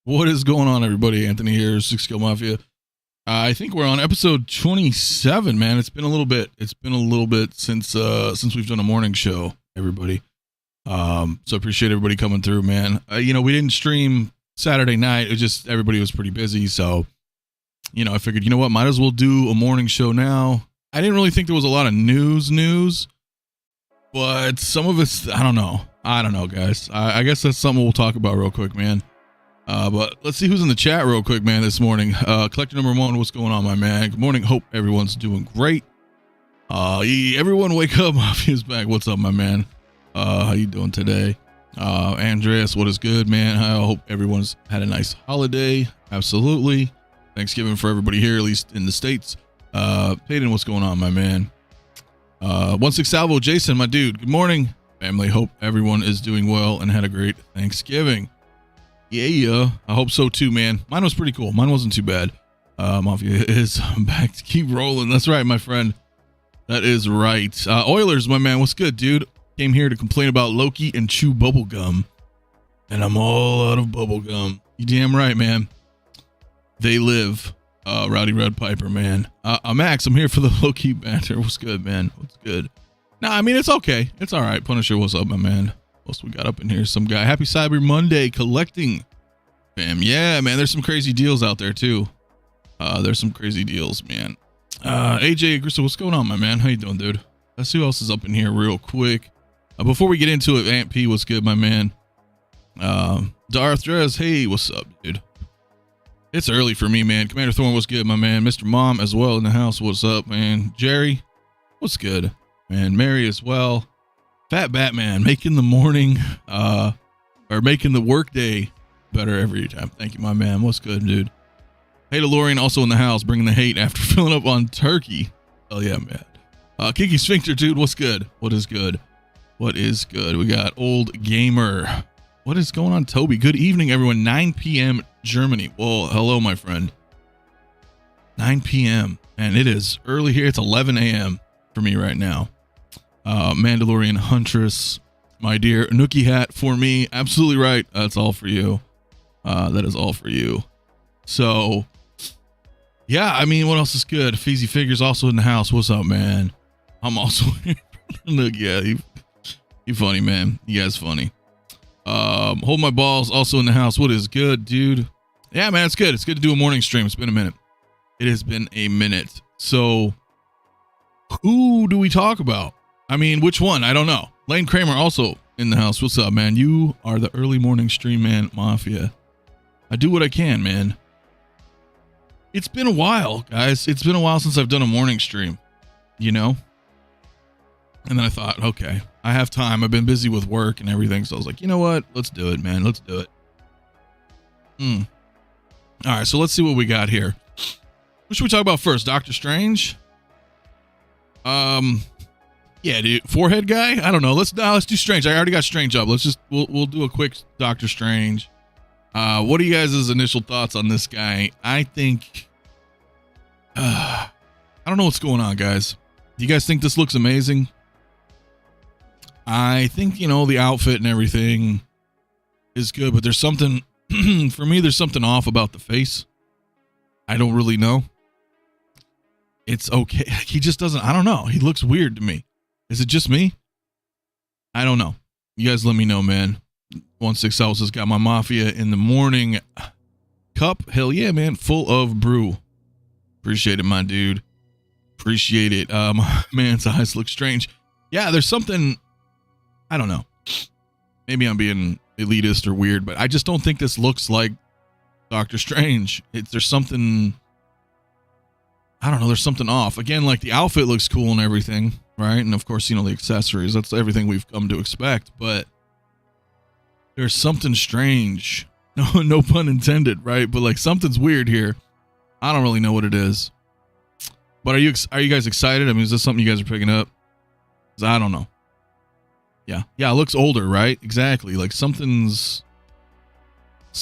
What is going on, everybody? Anthony here, Six Skill Mafia. I think we're on episode 27, man. It's been a little bit. It's been a little bit since we've done a morning show, everybody. So appreciate everybody coming through, man. We didn't stream Saturday night. It just everybody was pretty busy, so I figured, what, might as well do a morning show now. I didn't really think there was a lot of news, but some of it's I don't know, guys. I guess that's something we'll talk about real quick, man. But let's see who's in the chat real quick, man, this morning. Collector number 1, what's going on, my man? Good morning. Hope everyone's doing great. Everyone wake up. Mafia's back. What's up, my man? How you doing today? Andreas, what is good, man? I hope everyone's had a nice holiday. Absolutely. Thanksgiving for everybody here, at least in the States. Peyton, what's going on, my man? 16 Salvo, Jason, my dude. Good morning, family. Hope everyone is doing well and had a great Thanksgiving. Yeah, I hope so too, man. Mine was pretty cool. Mine wasn't too bad. Mafia is back to keep rolling. That's right, my friend. That is right. Oilers, my man, what's good, dude? Came here to complain about Loki and chew bubblegum. And I'm all out of bubblegum. You damn right, man. They live. Rowdy Red Piper, man. Max, I'm here for the Loki banter. What's good, man? What's good? Nah, I mean, it's okay. It's all right. Punisher, what's up, my man? What else we got up in here? Some guy. Happy Cyber Monday collecting. Bam. Yeah, man. There's some crazy deals out there too. There's some crazy deals, man. AJ Gristle, what's going on, my man? How you doing, dude? Let's see who else is up in here real quick. Before we get into it, Aunt P, what's good, my man? Darth Drez, hey, what's up, dude? It's early for me, man. Commander Thorne, what's good, my man? Mr. Mom as well in the house, what's up, man? Jerry, what's good, man? Mary as well. Fat Batman, making the morning, or making the workday better every time. Thank you, my man. What's good, dude? Hey, DeLorean, also in the house, bringing the hate after filling up on turkey. Oh, yeah, man. Kiki Sphincter, dude, what's good? What is good? What is good? We got Old Gamer. What is going on, Toby? Good evening, everyone. 9 p.m. Germany. Well, hello, my friend. 9 p.m. And it is early here. It's 11 a.m. for me right now. Mandalorian Huntress, my dear Nookie hat for me. Absolutely right. That's all for you. That is all for you. So, yeah, I mean, what else is good? Feezy Figures also in the house. What's up, man? I'm also here. Look, yeah, you funny, man. You guys funny. Hold My Balls also in the house. What is good, dude? Yeah, man, it's good. It's good to do a morning stream. It's been a minute. It has been a minute. So, who do we talk about? I mean, which one? I don't know. Lane Kramer also in the house. What's up, man? You are the early morning stream man, Mafia. I do what I can, man. It's been a while, guys. It's been a while since I've done a morning stream, And then I thought, okay, I have time. I've been busy with work and everything. So I was like, you know what? Let's do it, man. Let's do it. All right, so let's see what we got here. What should we talk about first? Doctor Strange? Yeah, dude. Forehead guy? I don't know. Let's do Strange. I already got Strange up. We'll do a quick Doctor Strange. What are you guys' initial thoughts on this guy? I think, I don't know what's going on, guys. Do you guys think this looks amazing? I think, the outfit and everything is good, but there's something, for me, there's something off about the face. I don't really know. It's okay. He just doesn't, I don't know. He looks weird to me. Is it just me? I don't know. You guys let me know, man. 16 Cells has got my Mafia in the morning cup. Hell yeah, man. Full of brew. Appreciate it, my dude. Appreciate it. My man's eyes look strange. Yeah, there's something, I don't know. Maybe I'm being elitist or weird, but I just don't think this looks like Doctor Strange. There's something, I don't know. There's something off. Again, like the outfit looks cool and everything, right? And of course, the accessories, that's everything we've come to expect, but there's something strange. No pun intended, right? But like something's weird here. I don't really know what it is. But are you guys excited? I mean, is this something you guys are picking up? 'Cause I don't know. Yeah, it looks older, right? Exactly. Like something's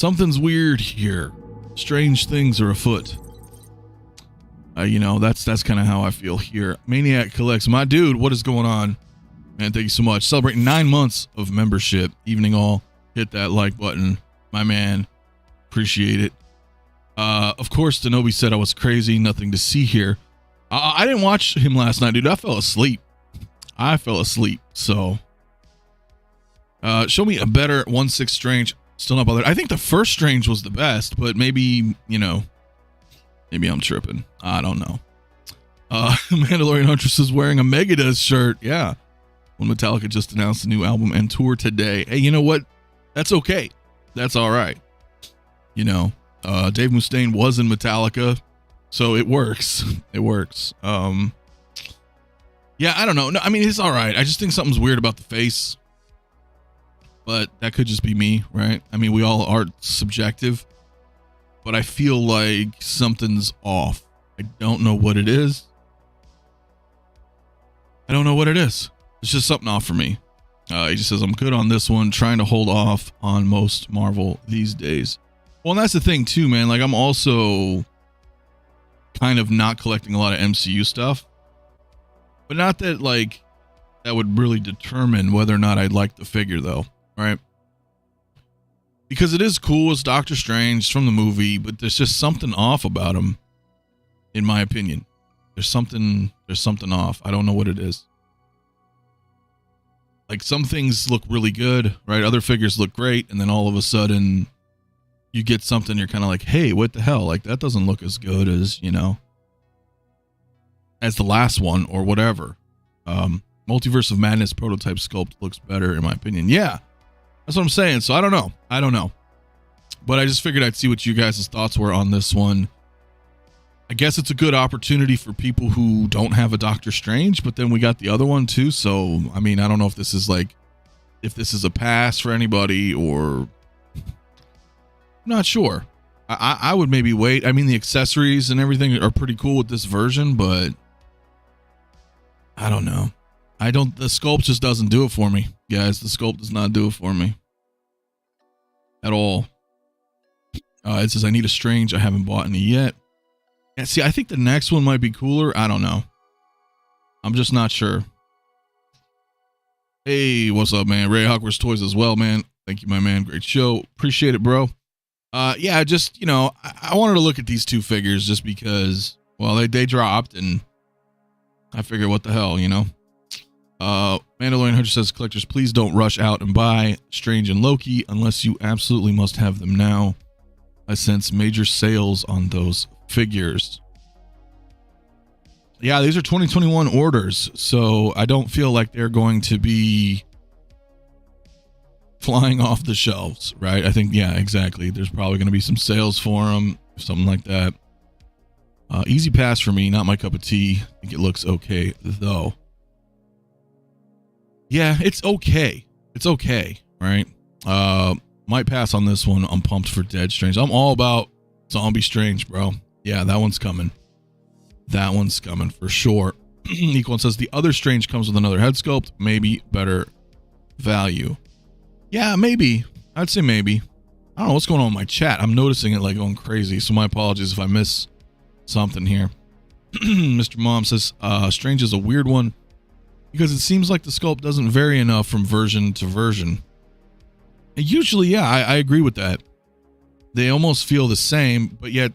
weird here. Strange things are afoot. That's kind of how I feel here. Maniac Collects, my dude, what is going on? Man, thank you so much. Celebrating 9 months of membership. Evening all. Hit that like button. My man. Appreciate it. Of course, Denobi said I was crazy. Nothing to see here. I didn't watch him last night, dude. I fell asleep. So, show me a better 1/6 Strange. Still not bothered. I think the first Strange was the best, but maybe, maybe I'm tripping. I don't know. Mandalorian Huntress is wearing a Megadeth shirt. Yeah. When Metallica just announced a new album and tour today. Hey, you know what? That's okay. That's all right. Dave Mustaine was in Metallica, so it works. It works. Yeah, I don't know. No, I mean, it's all right. I just think something's weird about the face, but that could just be me, right? I mean, we all are subjective, but I feel like something's off. I don't know what it is. It's just something off for me. He just says, I'm good on this one, trying to hold off on most Marvel these days. Well, and that's the thing too, man. Like, I'm also kind of not collecting a lot of MCU stuff, but not that like that would really determine whether or not I'd like the figure though, right? Because it is cool. It's Doctor Strange from the movie, but there's just something off about him, in my opinion. There's something off. I don't know what it is. Like, some things look really good, right? Other figures look great, and then all of a sudden you get something, you're kind of like, hey, what the hell? Like, that doesn't look as good as, as the last one or whatever. Multiverse of Madness prototype sculpt looks better, in my opinion. Yeah, that's what I'm saying. So I don't know. But I just figured I'd see what you guys' thoughts were on this one. I guess it's a good opportunity for people who don't have a Doctor Strange, but then we got the other one too. So, I mean, I don't know if this is a pass for anybody, or I'm not sure. I would maybe wait. I mean, the accessories and everything are pretty cool with this version, but I don't know. The sculpt just doesn't do it for me, guys. The sculpt does not do it for me at all. It says I need a Strange. I haven't bought any yet. Yeah, see, I think the next one might be cooler. I don't know. I'm just not sure. Hey, what's up, man? Ray Hawkworth's Toys as well, man. Thank you, my man. Great show. Appreciate it, bro. Yeah, just, I wanted to look at these two figures just because, well, they dropped, and I figured, what the hell, Mandalorian Hunter says, collectors, please don't rush out and buy Strange and Loki unless you absolutely must have them now. I sense major sales on those figures. Yeah, these are 2021 orders, so I don't feel like they're going to be flying off the shelves, right? I think, yeah, exactly. There's probably going to be some sales for them, something like that. Easy pass for me, not my cup of tea. I think it looks okay, though. Yeah, it's okay. It's okay, right? Might pass on this one. I'm pumped for Dead Strange. I'm all about Zombie Strange, bro. Yeah, that one's coming. That one's coming for sure. Equal says the other Strange comes with another head sculpt, maybe better value. Yeah, maybe. I'd say maybe. I don't know what's going on with my chat. I'm noticing it like going crazy, so my apologies if I miss something here. Mr. Mom says Strange is a weird one because it seems like the sculpt doesn't vary enough from version to version. Usually, yeah, I agree with that. They almost feel the same, but yet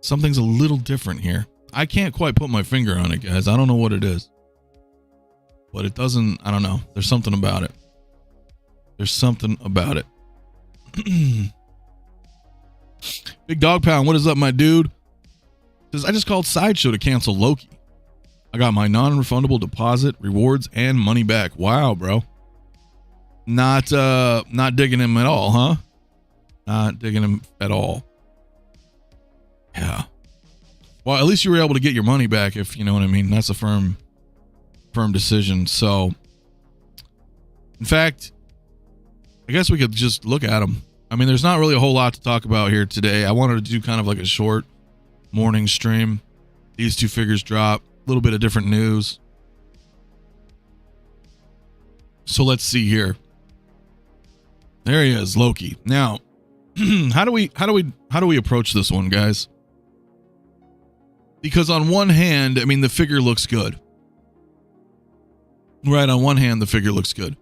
something's a little different here. I can't quite put my finger on it, guys. I don't know what it is. But it doesn't, I don't know. There's something about it. There's something about it. Big Dog Pound, what is up, my dude? Says, I just called Sideshow to cancel Loki. I got my non-refundable deposit, rewards, and money back. Wow, bro. Not digging him at all, huh? Not digging him at all. Yeah. Well, at least you were able to get your money back, if you know what I mean. That's a firm decision. So, in fact, I guess we could just look at them. I mean, there's not really a whole lot to talk about here today. I wanted to do kind of like a short morning stream. These two figures drop. A little bit of different news. So let's see here. There he is, Loki. Now, how do we approach this one, guys? Because on one hand, I mean, the figure looks good. Right, on one hand, the figure looks good.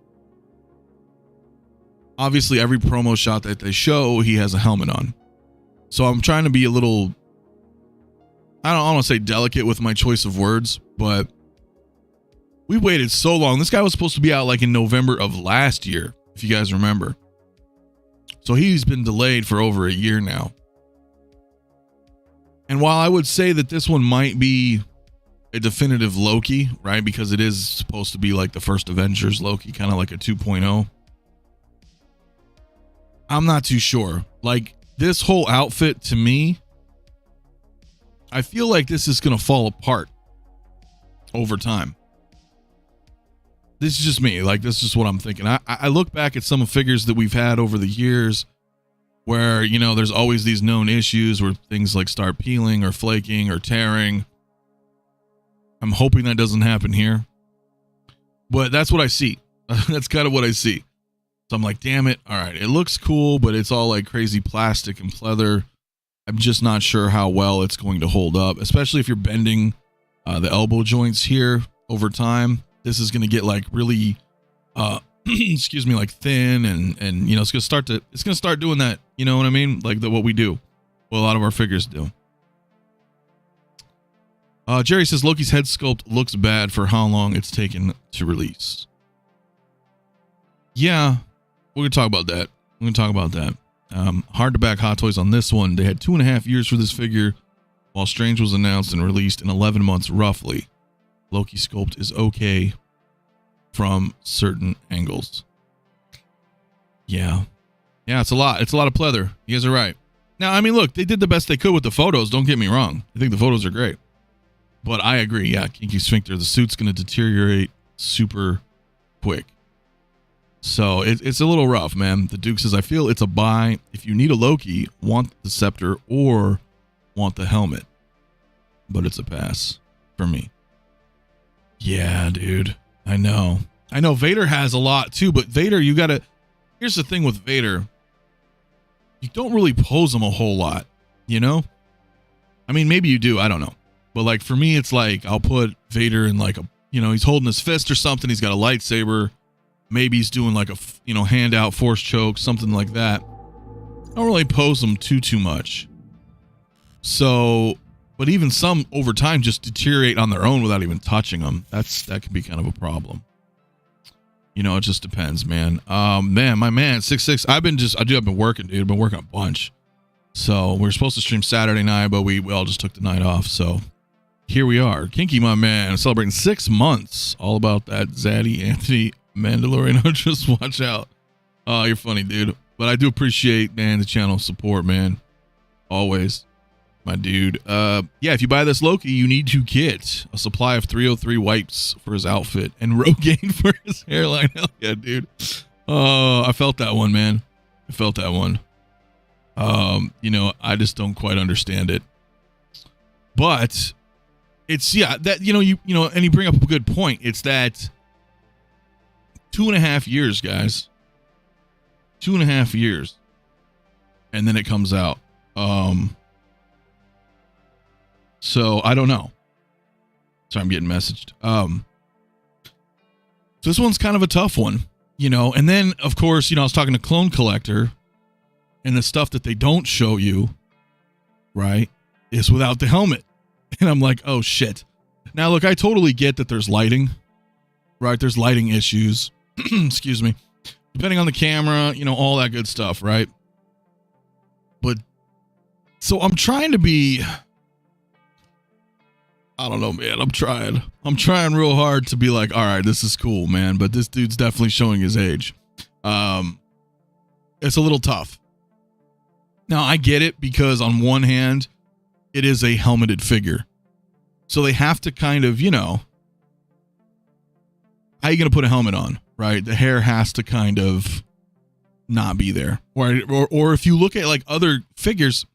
obviously every promo shot that they show, he has a helmet on. So I'm trying to be a little, I don't want to say delicate with my choice of words, but we waited so long. This guy was supposed to be out like in November of last year, if you guys remember. So he's been delayed for over a year now. And while I would say that this one might be a definitive Loki, right? Because it is supposed to be like the first Avengers Loki, kind of like a 2.0. I'm not too sure. Like, this whole outfit to me, I feel like this is going to fall apart over time. This is just me. Like, this is just what I'm thinking. I look back at some of figures that we've had over the years where, you know, there's always these known issues where things like start peeling or flaking or tearing. I'm hoping that doesn't happen here. But that's what I see. That's kind of what I see. So I'm like, damn it. All right. It looks cool, but it's all like crazy plastic and pleather. I'm just not sure how well it's going to hold up, especially if you're bending the elbow joints here over time. This is going to get like really, excuse me, like thin and you know, it's going to start doing that. You know what I mean? Like what we do, what a lot of our figures do. Jerry says Loki's head sculpt looks bad for how long it's taken to release. Yeah, we're going to talk about that. Hard to back Hot Toys on this one. They had 2.5 years for this figure, while Strange was announced and released in 11 months roughly. Loki sculpt is okay from certain angles. Yeah, it's a lot. It's a lot of pleather. You guys are right. Now, I mean, look, they did the best they could with the photos. Don't get me wrong. I think the photos are great. But I agree. Yeah, kinky sphincter. The suit's going to deteriorate super quick. So it's a little rough, man. The Duke says, I feel it's a buy. If you need a Loki, want the scepter or want the helmet. But it's a pass for me. Yeah, dude. I know. Vader has a lot too, but Vader, here's the thing with Vader. You don't really pose him a whole lot, you know? I mean, maybe you do. I don't know. But like for me, it's like I'll put Vader in like he's holding his fist or something. He's got a lightsaber. Maybe he's doing like a, hand out force choke, something like that. I don't really pose him too much. So, but even some over time just deteriorate on their own without even touching them. That can be kind of a problem. It just depends, man. Man, my man, 6'6". I've been working, dude. I've been working a bunch. So we were supposed to stream Saturday night, but we all just took the night off. So here we are. Kinky, my man, celebrating 6 months. All about that Zaddy Anthony Mandalorian. Just watch out. Oh, you're funny, dude. But I do appreciate, man, the channel support, man. Always. My dude. Yeah, if you buy this Loki, you need to get a supply of 303 wipes for his outfit and Rogaine for his hairline. Hell yeah, dude. Oh, I felt that one, man. I felt that one. I just don't quite understand it. But it's, yeah, that, and you bring up a good point. It's that 2.5 years, guys. 2.5 years. And then it comes out. So I don't know. Sorry, I'm getting messaged. So this one's kind of a tough one, and then of course, I was talking to Clone Collector, and the stuff that they don't show you, right, is without the helmet. And I'm like, oh shit. Now look, I totally get that there's lighting, right? There's lighting issues. Excuse me. Depending on the camera, all that good stuff, right? But so I'm trying to be, I don't know, man. I'm trying real hard to be like, all right, this is cool, man. But this dude's definitely showing his age. It's a little tough. Now, I get it because on one hand, it is a helmeted figure. So they have to kind of, how are you going to put a helmet on, right? The hair has to kind of not be there. Or if you look at like other figures,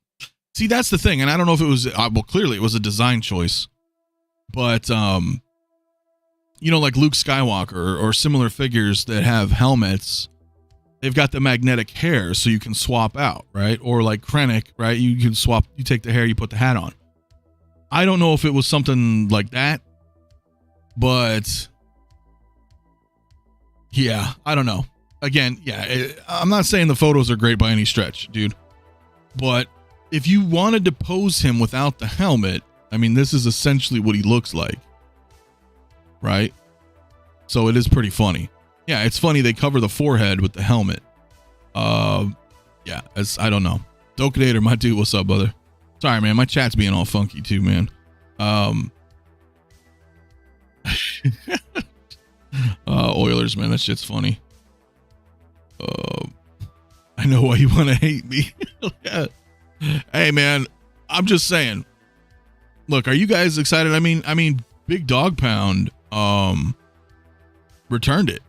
see, that's the thing. And I don't know if it was, well, clearly it was a design choice. But, like Luke Skywalker or similar figures that have helmets, they've got the magnetic hair so you can swap out, right? Or like Krennic, right? You can swap, you take the hair, you put the hat on. I don't know if it was something like that, but yeah, I don't know. again, yeah, I'm not saying the photos are great by any stretch, dude. But if you wanted to pose him without the helmet, I mean, this is essentially what he looks like, right? So it is pretty funny. Yeah, it's funny they cover the forehead with the helmet. Yeah, I don't know. Dokedator, my dude, what's up, brother? Sorry, man, my chat's being all funky too, man. Oilers, man, that shit's funny. I know why you want to hate me. Hey, man, I'm just saying. Look, are you guys excited? I mean, Big Dog Pound returned it,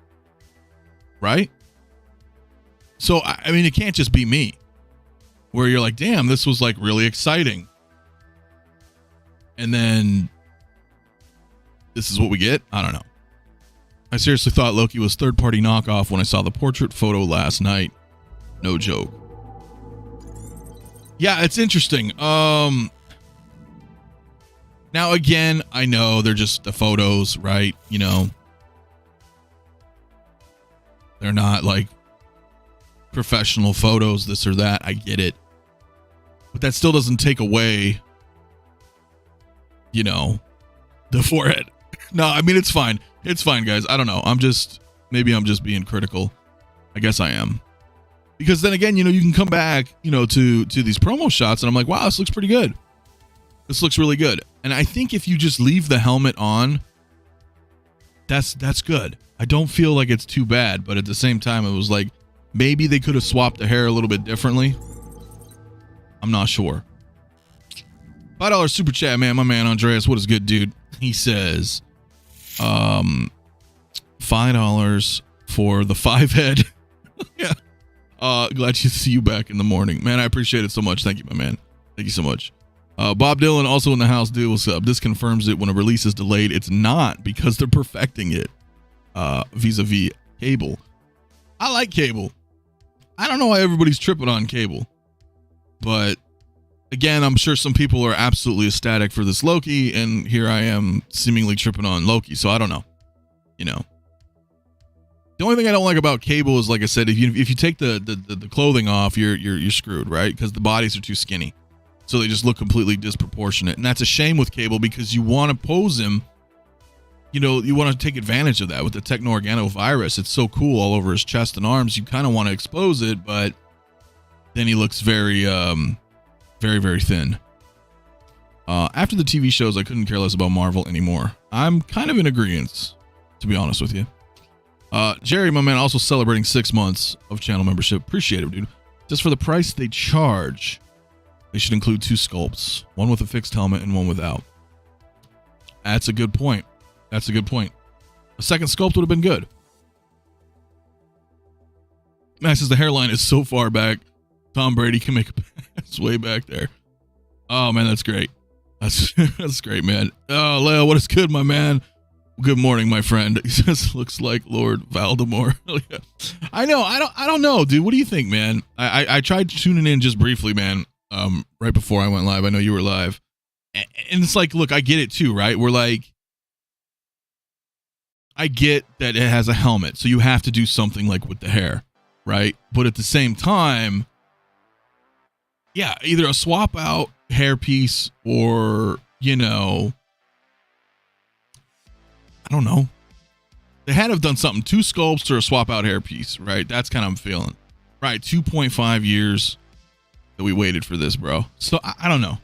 right? So I mean, it can't just be me, where you're like, damn, this was like really exciting, and then this is what we get. I don't know. I seriously thought Loki was third-party knockoff when I saw the portrait photo last night. No joke. Yeah, it's interesting. Now again, I know they're just the photos, right? You know, they're not like professional photos, this or that. I get it. But that still doesn't take away, you know, the forehead. No, I mean, it's fine. It's fine, guys. I don't know. Maybe I'm just being critical. I guess I am. Because then again, you know, you can come back, you know, to these promo shots and I'm like, wow, this looks pretty good. This looks really good. And I think if you just leave the helmet on, that's good. I don't feel like it's too bad, but at the same time, it was like, maybe they could have swapped the hair a little bit differently. I'm not sure. $5 super chat, man. My man Andreas, what is good, dude? He says, $5 for the 5 head. Yeah. Glad to see you back in the morning, man. I appreciate it so much. Thank you, my man. Thank you so much. Bob Dylan also in the house, dude. What's up? This confirms it when a release is delayed. It's not because they're perfecting it. Vis-a-vis Cable. I like Cable. I don't know why everybody's tripping on Cable, but again, I'm sure some people are absolutely ecstatic for this Loki, and here I am seemingly tripping on Loki. So I don't know. You know, the only thing I don't like about Cable is, like I said, if you take the clothing off, you're screwed, right? Because the bodies are too skinny, so they just look completely disproportionate, and that's a shame with Cable because you want to pose him. You know, you want to take advantage of that with the techno-organovirus. It's so cool all over his chest and arms. You kind of want to expose it, but then he looks very, very, very thin. After the TV shows, I couldn't care less about Marvel anymore. I'm kind of in agreement, to be honest with you. Jerry, my man, also celebrating 6 months of channel membership. Appreciate it, dude. Just for the price they charge, they should include 2 sculpts, one with a fixed helmet and one without. That's a good point. That's a good point. A second sculpt would have been good. Max says the hairline is so far back, Tom Brady can make a pass way back there. Oh, man, that's great. That's great, man. Oh, Leo, what is good, my man? Good morning, my friend. He says, looks like Lord Voldemort. Yeah. I know. I don't know, dude. What do you think, man? I tried tuning in just briefly, man, right before I went live. I know you were live. And it's like, look, I get it too, right? We're like, I get that it has a helmet, so you have to do something like with the hair, right? But at the same time, yeah, either a swap out hairpiece or, you know, I don't know. They had to have done something. 2 sculpts or a swap out hairpiece, right? That's kind of I'm feeling. Right, 2.5 years that we waited for this, bro. So I don't know.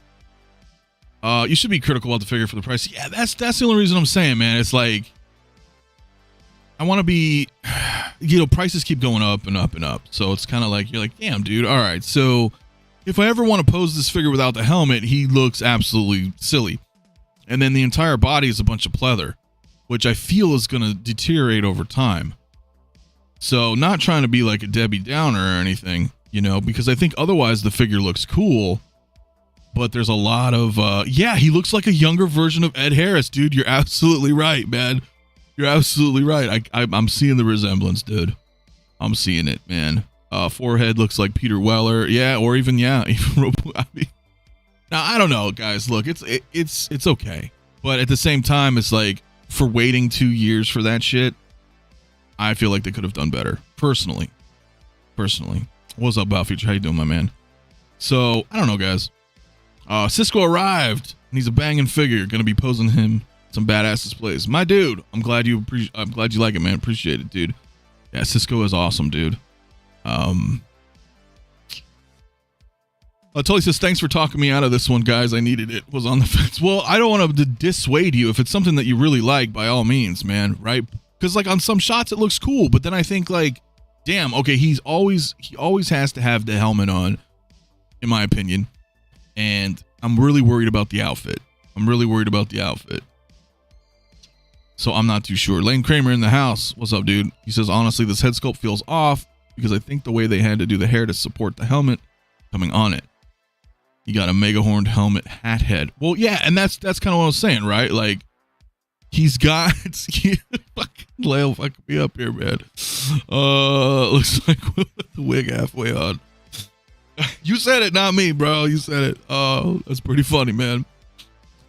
You should be critical about the figure for the price. Yeah, that's the only reason I'm saying, man. It's like, I want to be, you know, prices keep going up and up and up. So it's kind of like, you're like, damn, dude. All right. So if I ever want to pose this figure without the helmet, he looks absolutely silly. And then the entire body is a bunch of pleather, which I feel is going to deteriorate over time. So not trying to be like a Debbie Downer or anything, you know, because I think otherwise the figure looks cool. But there's a lot of, yeah, he looks like a younger version of Ed Harris, dude. You're absolutely right, man. You're absolutely right. I'm seeing the resemblance, dude. I'm seeing it, man. Forehead looks like Peter Weller. Yeah, or even, yeah. Now, I don't know, guys. Look, it's okay. But at the same time, it's like, for waiting 2 years for that shit, I feel like they could have done better. personally. What's up, Balfuture? How you doing, my man? So I don't know, guys. Cisco arrived, and he's a banging figure. Gonna be posing him some badass displays. My dude, I'm glad you like it, man. Appreciate it, dude. Yeah, Cisco is awesome, dude. Tully says, thanks for talking me out of this one, guys. I needed it. Was on the fence. Well, I don't want to dissuade you. If it's something that you really like, by all means, man, right? Because like on some shots it looks cool, but then I think like, damn, okay, he always has to have the helmet on, in my opinion. And I'm really worried about the outfit. So I'm not too sure. Lane Kramer in the house. What's up, dude? He says, honestly, this head sculpt feels off because I think the way they had to do the hair to support the helmet coming on it. You got a mega horned helmet hat head. Well, yeah, and that's kind of what I was saying, right? Like, he's got fucking Lale fucking me up here, man. Looks like with the wig halfway on. You said it, not me, bro. You said it. That's pretty funny, man.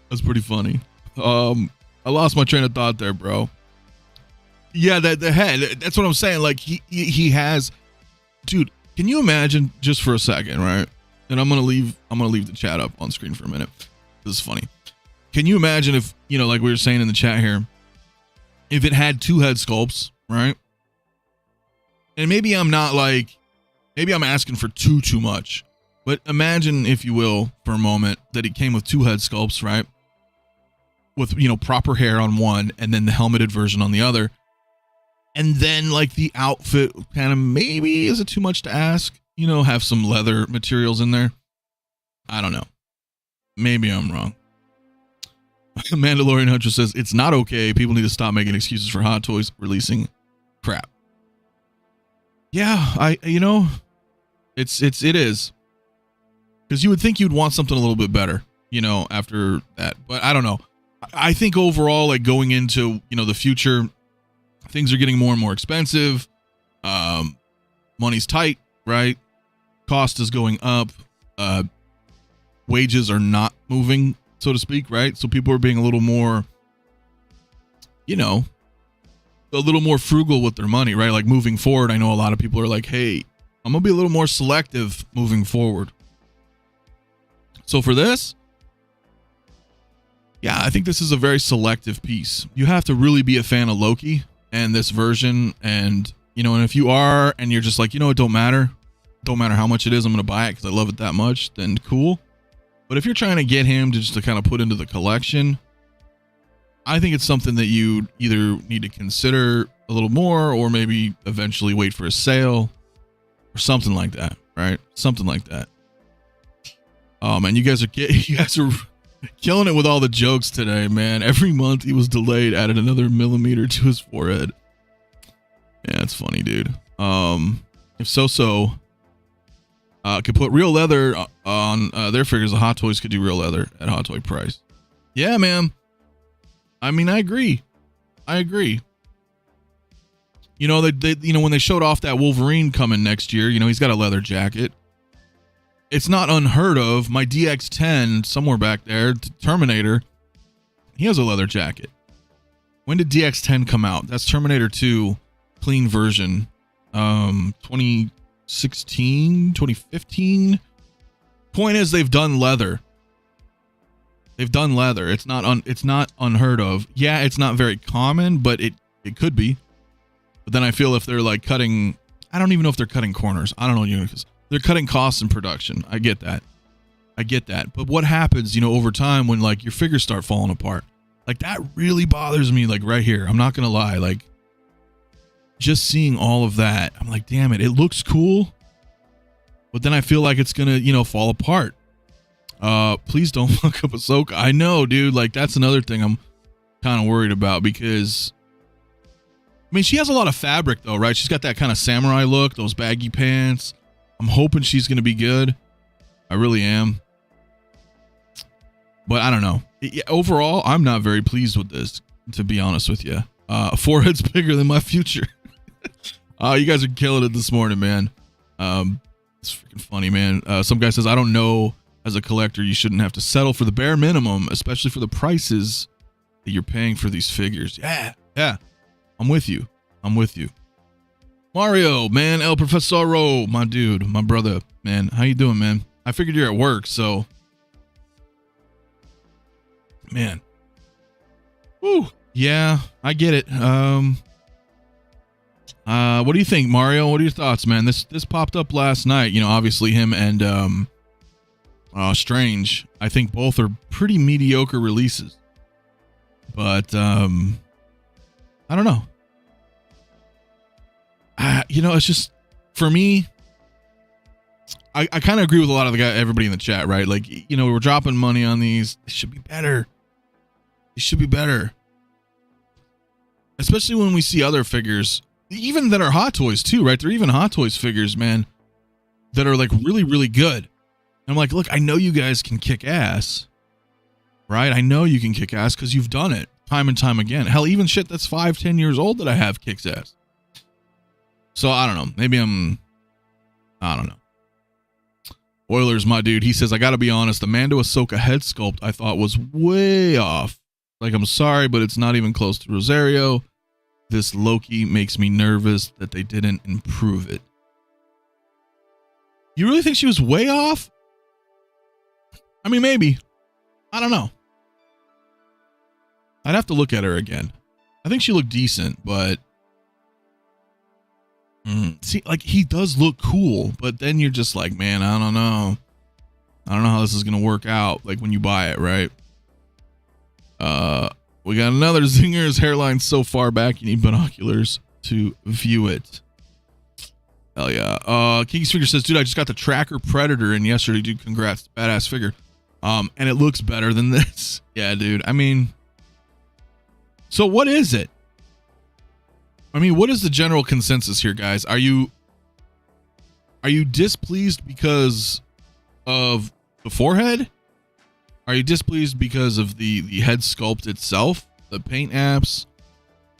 That's pretty funny. I lost my train of thought there, bro. Yeah, the head. That's what I'm saying. Like he has, dude. Can you imagine just for a second, right? And I'm gonna leave the chat up on screen for a minute. This is funny. Can you imagine if, you know, like we were saying in the chat here, if it had two head sculpts, right? And maybe I'm asking for too much, but imagine, if you will, for a moment, that it came with two head sculpts, right? With, you know, proper hair on one and then the helmeted version on the other. And then like the outfit kind of, maybe, is it too much to ask? You know, have some leather materials in there. I don't know. Maybe I'm wrong. Mandalorian Hunter says, it's not okay. People need to stop making excuses for Hot Toys releasing crap. Yeah, it is. Because you would think you'd want something a little bit better, you know, after that. But I don't know. I think overall, like going into, you know, the future, things are getting more and more expensive. Money's tight, right? Cost is going up. Wages are not moving, so to speak, right? So people are being a little more, you know, a little more frugal with their money, right? Like moving forward, I know a lot of people are like, hey, I'm going to be a little more selective moving forward. So for this, yeah, I think this is a very selective piece. You have to really be a fan of Loki and this version. And, you know, and if you are, and you're just like, you know, it don't matter how much it is, I'm going to buy it because I love it that much, then cool. But if you're trying to get him to kind of put into the collection, I think it's something that you either need to consider a little more, or maybe eventually wait for a sale or something like that, right? Something like that. Oh man, you guys are killing it with all the jokes today, man. Every month he was delayed, added another millimeter to his forehead. Yeah, it's funny, dude. If so could put real leather on their figures, the Hot Toys could do real leather at Hot Toy price. Yeah, man. I mean, I agree. You know, they you know, when they showed off that Wolverine coming next year, you know, he's got a leather jacket. It's not unheard of. My DX10 somewhere back there, Terminator, he has a leather jacket. When did DX10 come out? That's Terminator 2 clean version. 2016, 2015. Point is, they've done leather. It's not unheard of. Yeah, it's not very common, but it could be. But then I feel if they're like cutting, I don't even know if they're cutting corners. I don't know, you know, because they're cutting costs in production. I get that. But what happens, you know, over time when like your figures start falling apart? Like that really bothers me, like right here. I'm not gonna lie. Like just seeing all of that, I'm like, damn it, it looks cool. But then I feel like it's gonna, you know, fall apart. Please don't fuck up Ahsoka. I know, dude. Like that's another thing I'm kind of worried about, because I mean, she has a lot of fabric though, right? She's got that kind of samurai look, those baggy pants. I'm hoping she's going to be good. I really am. But I don't know. Overall, I'm not very pleased with this, to be honest with you. Forehead's bigger than my future. You guys are killing it this morning, man. It's freaking funny, man. Some guy says, I don't know, as a collector, you shouldn't have to settle for the bare minimum, especially for the prices that you're paying for these figures. Yeah. I'm with you. Mario, man, El Profesoro, my dude, my brother, man. How you doing, man? I figured you're at work, so. Man. Woo. Yeah, I get it. What do you think, Mario? What are your thoughts, man? This popped up last night. You know, obviously him and Strange. I think both are pretty mediocre releases. But I don't know. You know, it's just for me. I kind of agree with a lot of everybody in the chat, right? Like, you know, we're dropping money on these. They should be better. They should be better. Especially when we see other figures, even that are Hot Toys too, right? They're even Hot Toys figures, man, that are like really, really good. And I'm like, look, I know you guys can kick ass, right? I know you can kick ass because you've done it time and time again. Hell, even shit that's 5-10 years old that I have kicks ass. So I don't know. Maybe I don't know. Oilers, my dude. He says, I got to be honest. The Mando Ahsoka head sculpt I thought was way off. Like, I'm sorry, but it's not even close to Rosario. This Loki makes me nervous that they didn't improve it. You really think she was way off? I mean, maybe. I don't know. I'd have to look at her again. I think she looked decent, but see, like, he does look cool, but then you're just like, man, I don't know. I don't know how this is going to work out, like, when you buy it, right? We got another zinger. His hairline's so far back, you need binoculars to view it. Hell yeah. Kiki's Figure says, dude, I just got the Tracker Predator in yesterday, dude. Congrats. Badass figure. And it looks better than this. Yeah, dude. I mean, so what is it? I mean, what is the general consensus here, guys? Are you displeased because of the forehead? Are you displeased because of the head sculpt itself, the paint apps?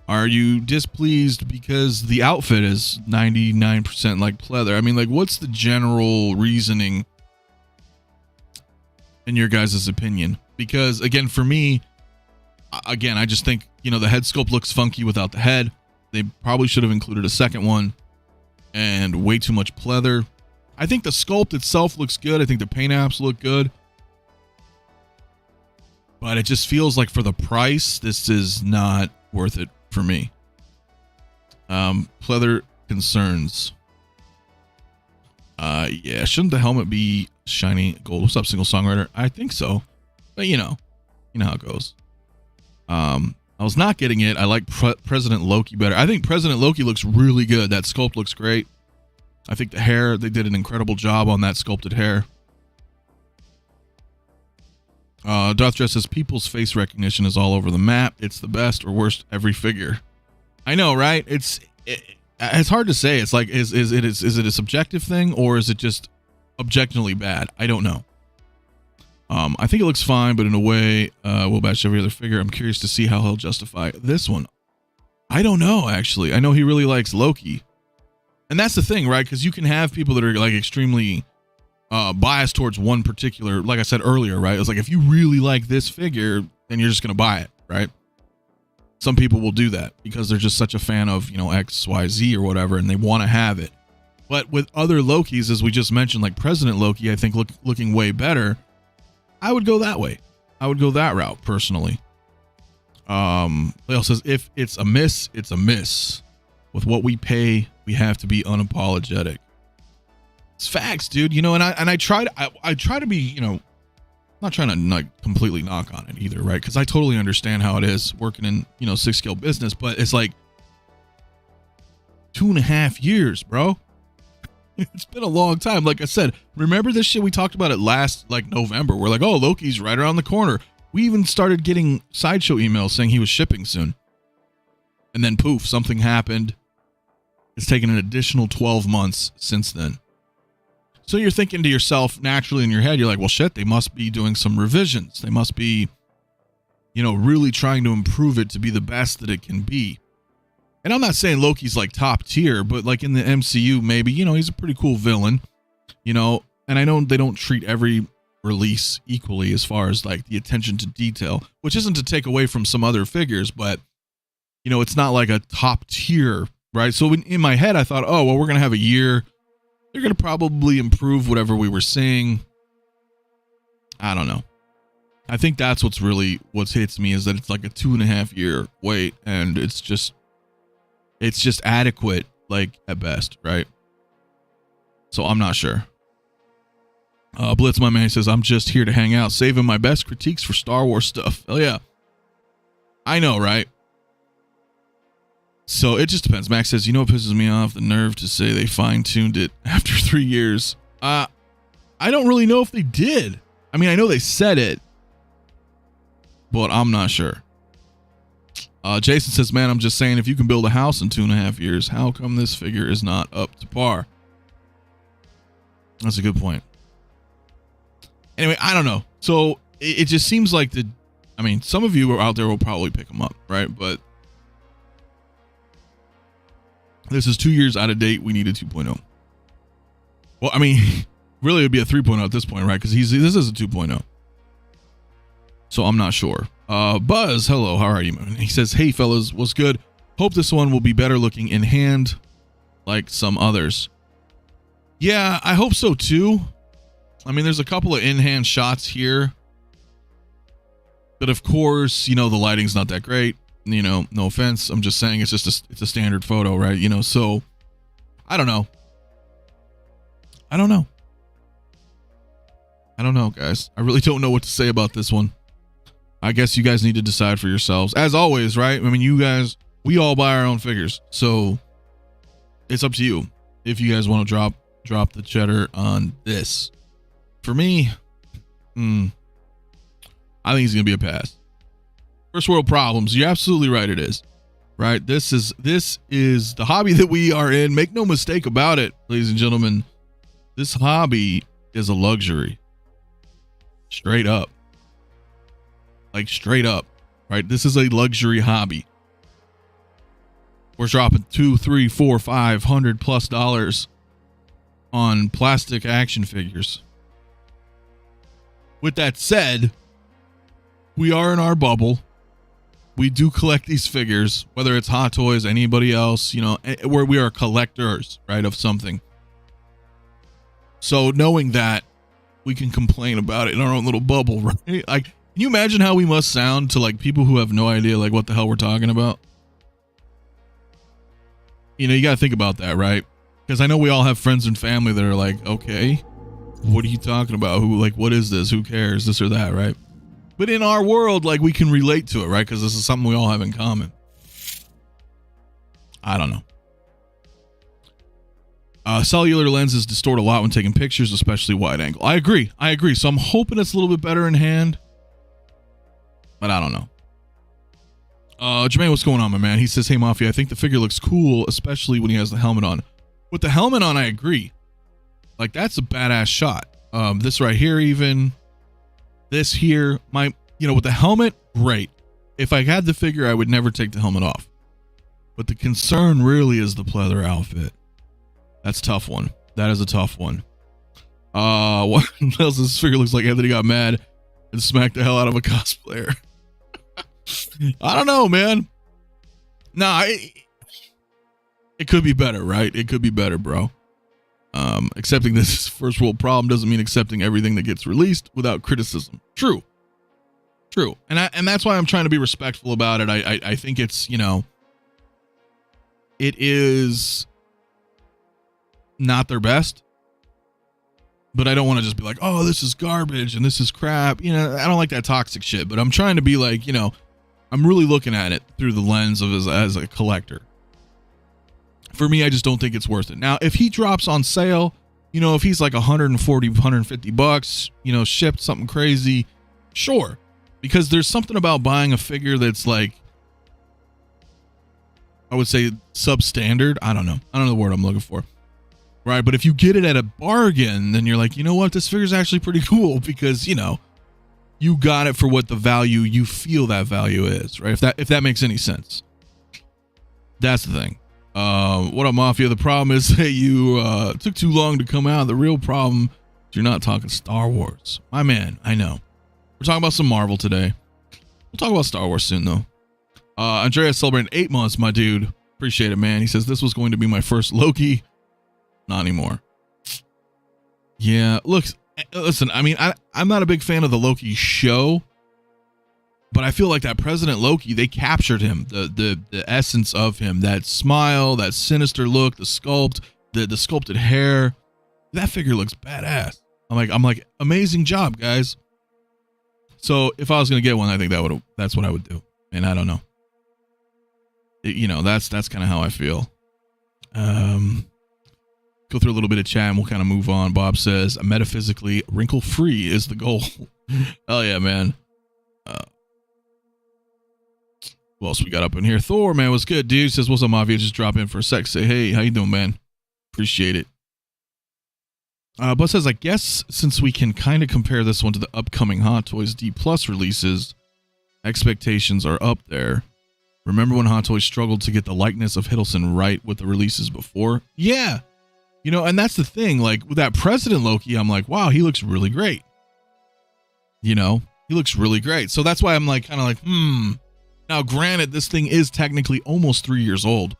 Are you displeased because the outfit is 99% like pleather? I mean, like, what's the general reasoning in your guys' opinion? Because, again, for me, again, I just think, you know, the head sculpt looks funky without the head. They probably should have included a second one, and way too much pleather. I think the sculpt itself looks good. I think the paint apps look good. But it just feels like for the price, this is not worth it for me. Pleather concerns. Yeah, shouldn't the helmet be shiny gold? What's up, single songwriter? I think so. But you know how it goes. I was not getting it. I like President Loki better. I think President Loki looks really good. That sculpt looks great. I think the hair, they did an incredible job on that sculpted hair. Darth Dress says, people's face recognition is all over the map. It's the best or worst every figure. I know, right? It's hard to say. It's like, is it a subjective thing, or is it just objectively bad? I don't know. I think it looks fine, but in a way, we'll bash every other figure. I'm curious to see how he'll justify this one. I don't know, actually. I know he really likes Loki. And that's the thing, right? Because you can have people that are like extremely biased towards one particular, like I said earlier, right? It's like, if you really like this figure, then you're just going to buy it, right? Some people will do that because they're just such a fan of, you know, X, Y, Z or whatever, and they want to have it. But with other Lokis, as we just mentioned, like President Loki, I think looking way better, I would go that way. I would go that route personally. Lale says, if it's a miss, it's a miss. With what we pay, we have to be unapologetic. It's facts, dude. You know, and I try to be, you know, not trying to like completely knock on it either, right? Because I totally understand how it is working in, you know, 6-scale business, but it's like 2.5 years, bro. It's been a long time. Like I said, remember this shit we talked about it last like November. We're like, oh, Loki's right around the corner. We even started getting Sideshow emails saying he was shipping soon. And then poof, something happened. It's taken an additional 12 months since then. So you're thinking to yourself naturally in your head, you're like, well, shit, they must be doing some revisions. They must be, you know, really trying to improve it to be the best that it can be. And I'm not saying Loki's like top tier, but like in the MCU, maybe, you know, he's a pretty cool villain, you know, and I know they don't treat every release equally as far as like the attention to detail, which isn't to take away from some other figures, but, you know, it's not like a top tier right? So in my head, I thought, oh, well, we're going to have a year. They're going to probably improve whatever we were seeing. I don't know. I think that's what hits me, is that it's like a 2.5 year wait, and it's just adequate, like, at best, right? So I'm not sure. Blitz, my man, says, I'm just here to hang out, saving my best critiques for Star Wars stuff. Hell yeah. I know, right? So it just depends. Max says, you know what pisses me off? The nerve to say they fine-tuned it after 3 years. I don't really know if they did. I mean, I know they said it, but I'm not sure. Jason says, man, I'm just saying, if you can build a house in 2.5 years, how come this figure is not up to par? That's a good point. Anyway, I don't know. So it just seems like some of you out there will probably pick them up, right? But this is 2 years out of date. We need a 2.0. Well, I mean, really, it'd be a 3.0 at this point, right? Because this is a 2.0. So I'm not sure. Buzz, hello, how are you, man? He says, hey, fellas, what's good? Hope this one will be better looking in hand like some others. Yeah, I hope so, too. I mean, there's a couple of in-hand shots here. But, of course, the lighting's not that great. No offense. I'm just saying it's a standard photo, right? So I don't know. I don't know, guys. I really don't know what to say about this one. I guess you guys need to decide for yourselves. As always, right? I mean, you guys, we all buy our own figures. So it's up to you if you guys want to drop the cheddar on this. For me, I think it's going to be a pass. First world problems. You're absolutely right. It is. Right. This is the hobby that we are in. Make no mistake about it, ladies and gentlemen. This hobby is a luxury. Straight up. Like, straight up. Right. This is a luxury hobby. We're dropping $200, $300, $400, $500+ on plastic action figures. With that said, we are in our bubble. We do collect these figures, whether it's Hot Toys, anybody else, where we are collectors, right, of something. So knowing that, we can complain about it in our own little bubble, right? Like, can you imagine how we must sound to, like, people who have no idea, like, what the hell we're talking about? You got to think about that, right? Because I know we all have friends and family that are like, okay, what are you talking about? What is this? Who cares? This or that, right? But in our world, like, we can relate to it, right? Because this is something we all have in common. I don't know. Cellular lenses distort a lot when taking pictures, especially wide angle. I agree. So I'm hoping it's a little bit better in hand. But I don't know. Jermaine, what's going on, my man? He says, hey, Mafia, I think the figure looks cool, especially when he has the helmet on. With the helmet on, I agree. Like, that's a badass shot. This right here, even. This here, with the helmet, great. If I had the figure, I would never take the helmet off. But the concern really is the pleather outfit. That's a tough one. That is a tough one. What else? This figure looks like Anthony got mad and smacked the hell out of a cosplayer. I don't know, man. Nah, it could be better, right? It could be better, bro. Accepting this first world problem doesn't mean accepting everything that gets released without criticism. True. And that's why I'm trying to be respectful about it. I think it's, it is not their best, but I don't want to just be like, oh, this is garbage and this is crap. I don't like that toxic shit, but I'm trying to be like, I'm really looking at it through the lens of as a collector. For me, I just don't think it's worth it. Now, if he drops on sale, if he's like $140, $150, shipped something crazy, sure. Because there's something about buying a figure that's like, I would say substandard. I don't know the word I'm looking for. Right. But if you get it at a bargain, then you're like, you know what? This figure's actually pretty cool because, you got it for what the value you feel that value is. Right. If that makes any sense. That's the thing. What up, Mafia? The problem is that you took too long to come out. The real problem is you're not talking Star Wars. My man, I know. We're talking about some Marvel today. We'll talk about Star Wars soon, though. Andreas celebrating 8 months, my dude. Appreciate it, man. He says, this was going to be my first Loki. Not anymore. Yeah, look, listen, I mean, I'm not a big fan of the Loki show, but I feel like that President Loki, they captured him, the essence of him, that smile, that sinister look, the sculpted hair. That figure looks badass. I'm like, amazing job, guys. So if I was gonna get one, I think that's what I would do. And I don't know. That's kind of how I feel. Go through a little bit of chat and we'll kind of move on. Bob says, metaphysically wrinkle free is the goal. Hell yeah, man. Who else we got up in here? Thor, man, what's good, dude? Says, what's up, Mafia? Just drop in for a sec. Say, hey, how you doing, man? Appreciate it. Buzz says, I guess since we can kind of compare this one to the upcoming Hot Toys D Plus releases, expectations are up there. Remember when Hot Toys struggled to get the likeness of Hiddleston right with the releases before? Yeah. And that's the thing. Like, with that President Loki, I'm like, wow, he looks really great. He looks really great. So that's why I'm like, kind of like, Now, granted, this thing is technically almost 3 years old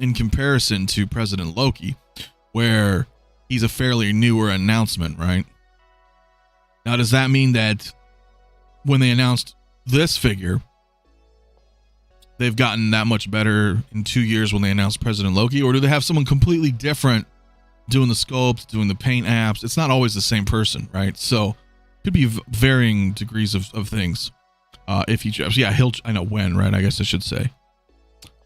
in comparison to President Loki, where he's a fairly newer announcement, right? Now, does that mean that when they announced this figure, they've gotten that much better in 2 years when they announced President Loki? Or do they have someone completely different doing the sculpt, doing the paint apps? It's not always the same person, right? So could be varying degrees of things. If he drops, yeah, I know when, right? I guess I should say.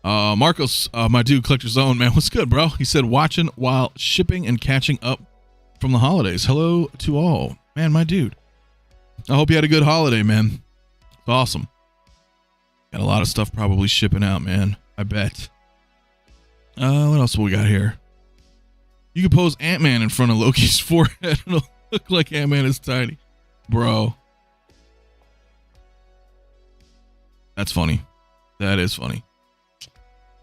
Marcos, my dude, Collector's Zone, man, what's good, bro? He said, watching while shipping and catching up from the holidays. Hello to all, man, my dude. I hope you had a good holiday, man. It's awesome. Got a lot of stuff probably shipping out, man. I bet. What else we got here? You could pose Ant-Man in front of Loki's forehead. It'll look like Ant-Man is tiny, bro. That's funny. That is funny.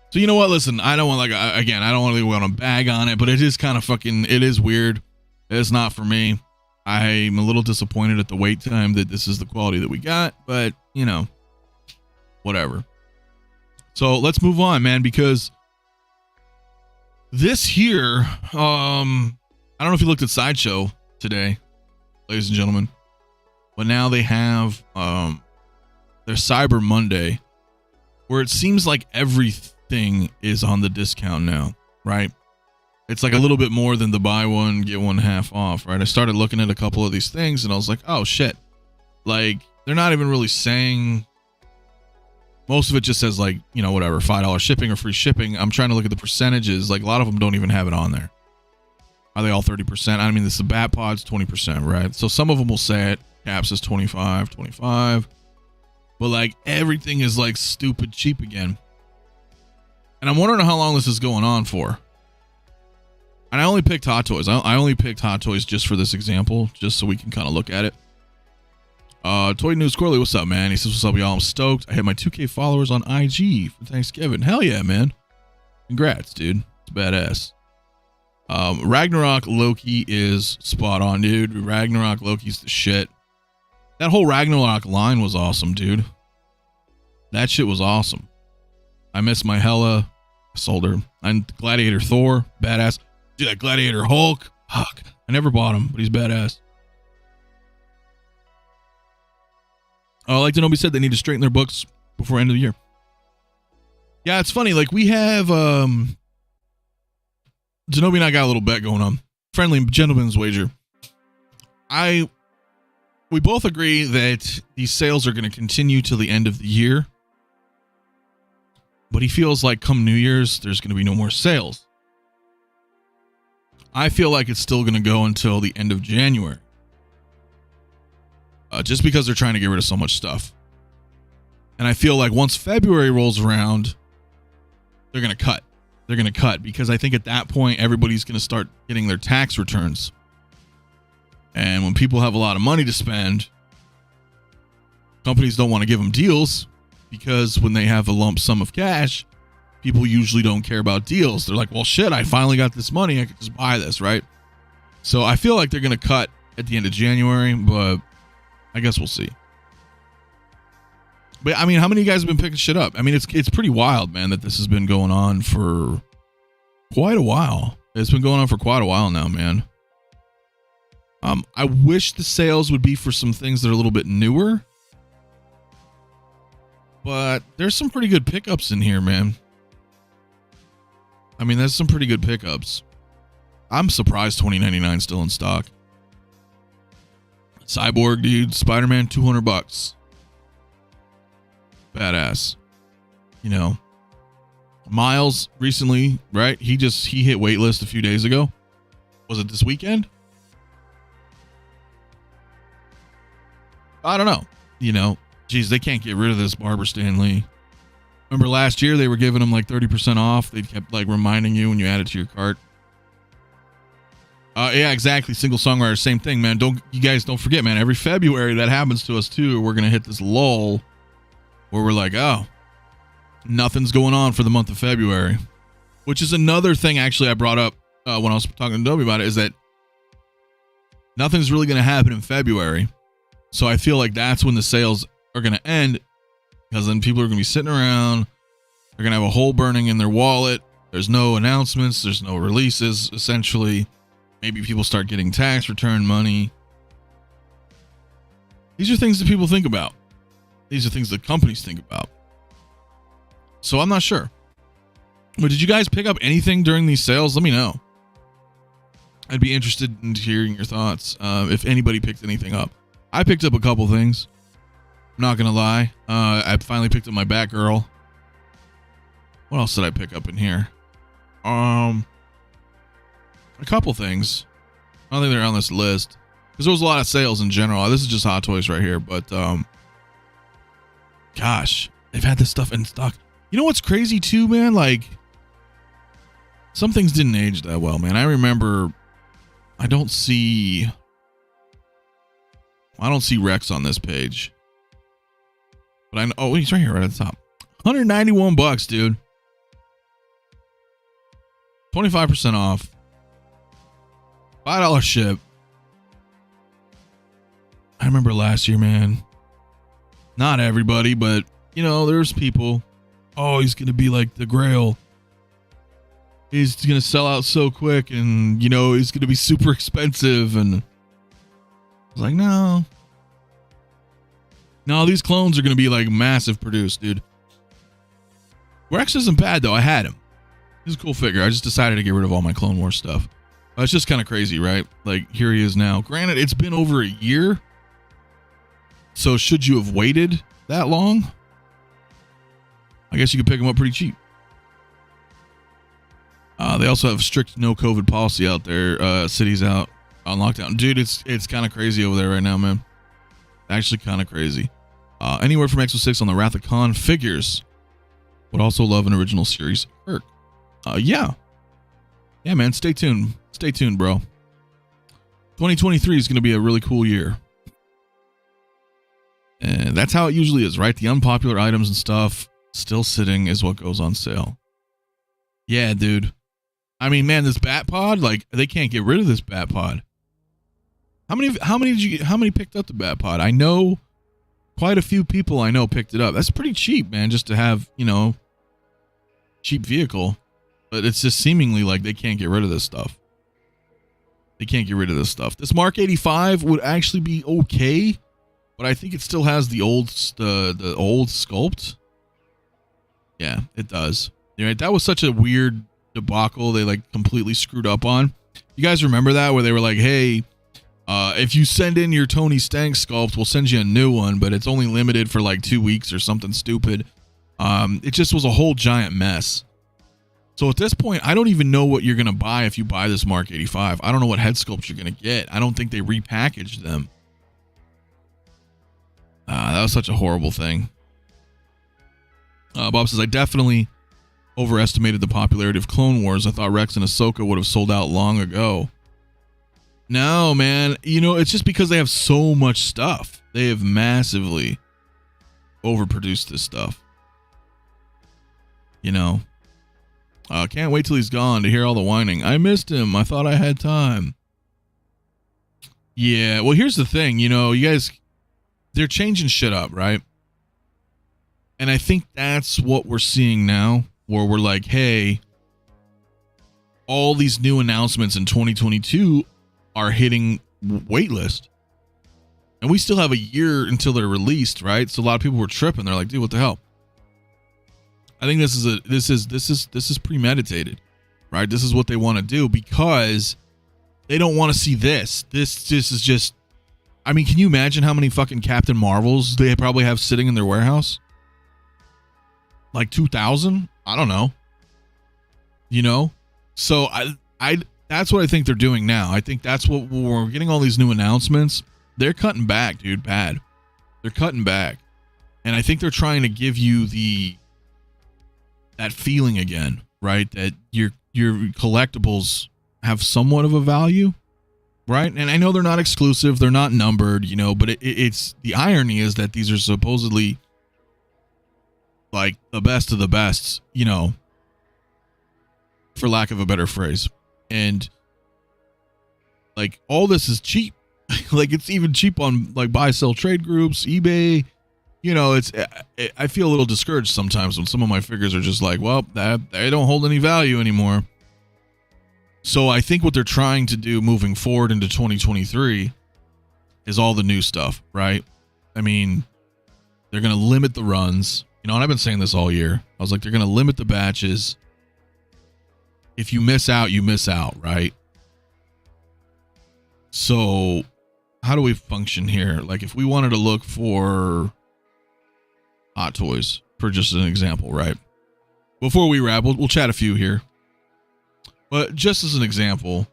So you know what? Listen, I don't want I don't really want to bag on it, but it is kind of it is weird. It's not for me. I'm a little disappointed at the wait time that this is the quality that we got, but whatever. So let's move on, man, because this here, I don't know if you looked at Sideshow today, ladies and gentlemen, but now they have their Cyber Monday, where it seems like everything is on the discount now, right? It's like a little bit more than the buy one, get one half off, right? I started looking at a couple of these things and I was like, oh shit. Like, they're not even really saying, most of it just says like, whatever, $5 shipping or free shipping. I'm trying to look at the percentages. Like, a lot of them don't even have it on there. Are they all 30%? I mean, this is the Bat Pod's 20%, right? So some of them will say it. Caps is 25. But like, everything is like stupid cheap again. And I'm wondering how long this is going on for. And I only picked Hot Toys. I only picked Hot Toys just for this example, just so we can kind of look at it. Toy News Corley, what's up, man? He says, what's up, y'all? I'm stoked. I hit my 2K followers on IG for Thanksgiving. Hell yeah, man. Congrats, dude. It's badass. Ragnarok Loki is spot on, dude. Ragnarok Loki's the shit. That whole Ragnarok line was awesome, dude. That shit was awesome. I miss my Hela. I sold her. And Gladiator Thor, badass. Dude, that Gladiator Hulk. Fuck. I never bought him, but he's badass. Like Denobi said, they need to straighten their books before end of the year. Yeah, it's funny. Like, we have Denobi and I got a little bet going on. Friendly gentleman's wager. We both agree that these sales are going to continue till the end of the year. But he feels like come New Year's, there's going to be no more sales. I feel like it's still going to go until the end of January. Just because they're trying to get rid of so much stuff. And I feel like once February rolls around, they're going to cut. They're going to cut because I think at that point, everybody's going to start getting their tax returns. And when people have a lot of money to spend, companies don't want to give them deals because when they have a lump sum of cash, people usually don't care about deals. They're like, well, shit, I finally got this money. I could just buy this, right? So I feel like they're going to cut at the end of January, but I guess we'll see. But I mean, how many of you guys have been picking shit up? I mean, it's pretty wild, man, that this has been going on for quite a while. It's been going on for quite a while now, man. I wish the sales would be for some things that are a little bit newer, but there's some pretty good pickups in here, man. I mean, there's some pretty good pickups. I'm surprised 2099 still in stock. Cyborg, dude, Spider-Man, $200. Badass. You know, Miles recently, right? He hit waitlist a few days ago. Was it this weekend? I don't know. You know, geez, they can't get rid of this Barbara Stanley. Remember last year they were giving them like 30% off. They kept like reminding you when you add it to your cart. Yeah, exactly. Single songwriter, same thing, man. You guys don't forget, man. Every February that happens to us too. We're gonna hit this lull where we're like, oh, nothing's going on for the month of February, which is another thing actually I brought up when I was talking to Dobby about it, is that nothing's really gonna happen in February. So I feel like that's when the sales are gonna end, because then people are gonna be sitting around. They're gonna have a hole burning in their wallet. There's no announcements. There's no releases. Essentially. Maybe people start getting tax return money. These are things that people think about. These are things that companies think about. So I'm not sure. But did you guys pick up anything during these sales? Let me know. I'd be interested in hearing your thoughts. If anybody picked anything up. I picked up a couple things. I'm not going to lie. I finally picked up my Batgirl. What else did I pick up in here? A couple things. I don't think they're on this list because there was a lot of sales in general. This is just Hot Toys right here, but gosh, they've had this stuff in stock. You know what's crazy too, man? Like, some things didn't age that well, man. I remember I don't see Rex on this page, but I know, oh, he's right here, right at the top. $191, dude. 25% off. $5 ship. I remember last year, man. Not everybody, but you know, there's people. Oh, he's gonna be like the Grail. He's gonna sell out so quick, and you know, he's gonna be super expensive. And I was like, no, these clones are gonna be like massive produced, dude. Rex isn't bad though. I had him. He's a cool figure. I just decided to get rid of all my Clone Wars stuff. It's just kind of crazy, right? Like, here he is now. Granted, it's been over a year. So should you have waited that long? I guess you could pick him up pretty cheap. They also have strict no COVID policy out there. Cities out on lockdown. Dude, it's kind of crazy over there right now, man. Actually kind of crazy. Anywhere from X06 on the Wrath of Khan figures. Would also love an original series arc. Yeah, man. Stay tuned. Stay tuned, bro. 2023 is going to be a really cool year. And that's how it usually is, right? The unpopular items and stuff still sitting is what goes on sale. Yeah, dude. I mean, man, this Bat Pod, like, they can't get rid of this Bat Pod. How many picked up the Bat Pod? I know quite a few people I know picked it up. That's pretty cheap, man, just to have, you know, cheap vehicle. But it's just seemingly like they can't get rid of this stuff. They can't get rid of this stuff. This Mark 85 would actually be okay, but I think it still has the old sculpt. Yeah, it does. You know, that was such a weird debacle they like completely screwed up on. You guys remember that, where they were like, hey, if you send in your Tony Stank sculpt, we'll send you a new one, but it's only limited for like 2 weeks or something stupid. It just was a whole giant mess. So at this point, I don't even know what you're going to buy if you buy this Mark 85. I don't know what head sculpts you're going to get. I don't think they repackaged them. That was such a horrible thing. Bob says, I definitely overestimated the popularity of Clone Wars. I thought Rex and Ahsoka would have sold out long ago. No, man. You know, it's just because they have so much stuff. They have massively overproduced this stuff. You know. Can't wait till he's gone to hear all the whining. I missed him. I thought I had time. Yeah, well, here's the thing. You know, you guys, they're changing shit up, right? And I think that's what we're seeing now, where we're like, hey, all these new announcements in 2022 are hitting Waitlist. And we still have a year until they're released, right? So a lot of people were tripping. They're like, dude, what the hell? I think this is premeditated, right? This is what they want to do because they don't want to see this. This is just, I mean, can you imagine how many fucking Captain Marvels they probably have sitting in their warehouse? Like 2,000? I don't know. You know? So I that's what I think they're doing now. I think that's what we're getting, all these new announcements. They're cutting back, dude, bad. They're cutting back. And I think they're trying to give you that feeling again, right? That your collectibles have somewhat of a value, right? And I know they're not exclusive, they're not numbered, you know, but it's the irony is that these are supposedly like the best of the best, you know, for lack of a better phrase. And like all this is cheap. Like it's even cheap on like buy sell trade groups, eBay. You know, I feel a little discouraged sometimes when some of my figures are just like, well, they don't hold any value anymore. So I think what they're trying to do moving forward into 2023 is all the new stuff, right? I mean, they're going to limit the runs. You know, and I've been saying this all year. I was like, they're going to limit the batches. If you miss out, you miss out, right? So how do we function here? Like if we wanted to look for Hot Toys, for just an example, right? Before we wrap, we'll chat a few here. But just as an example,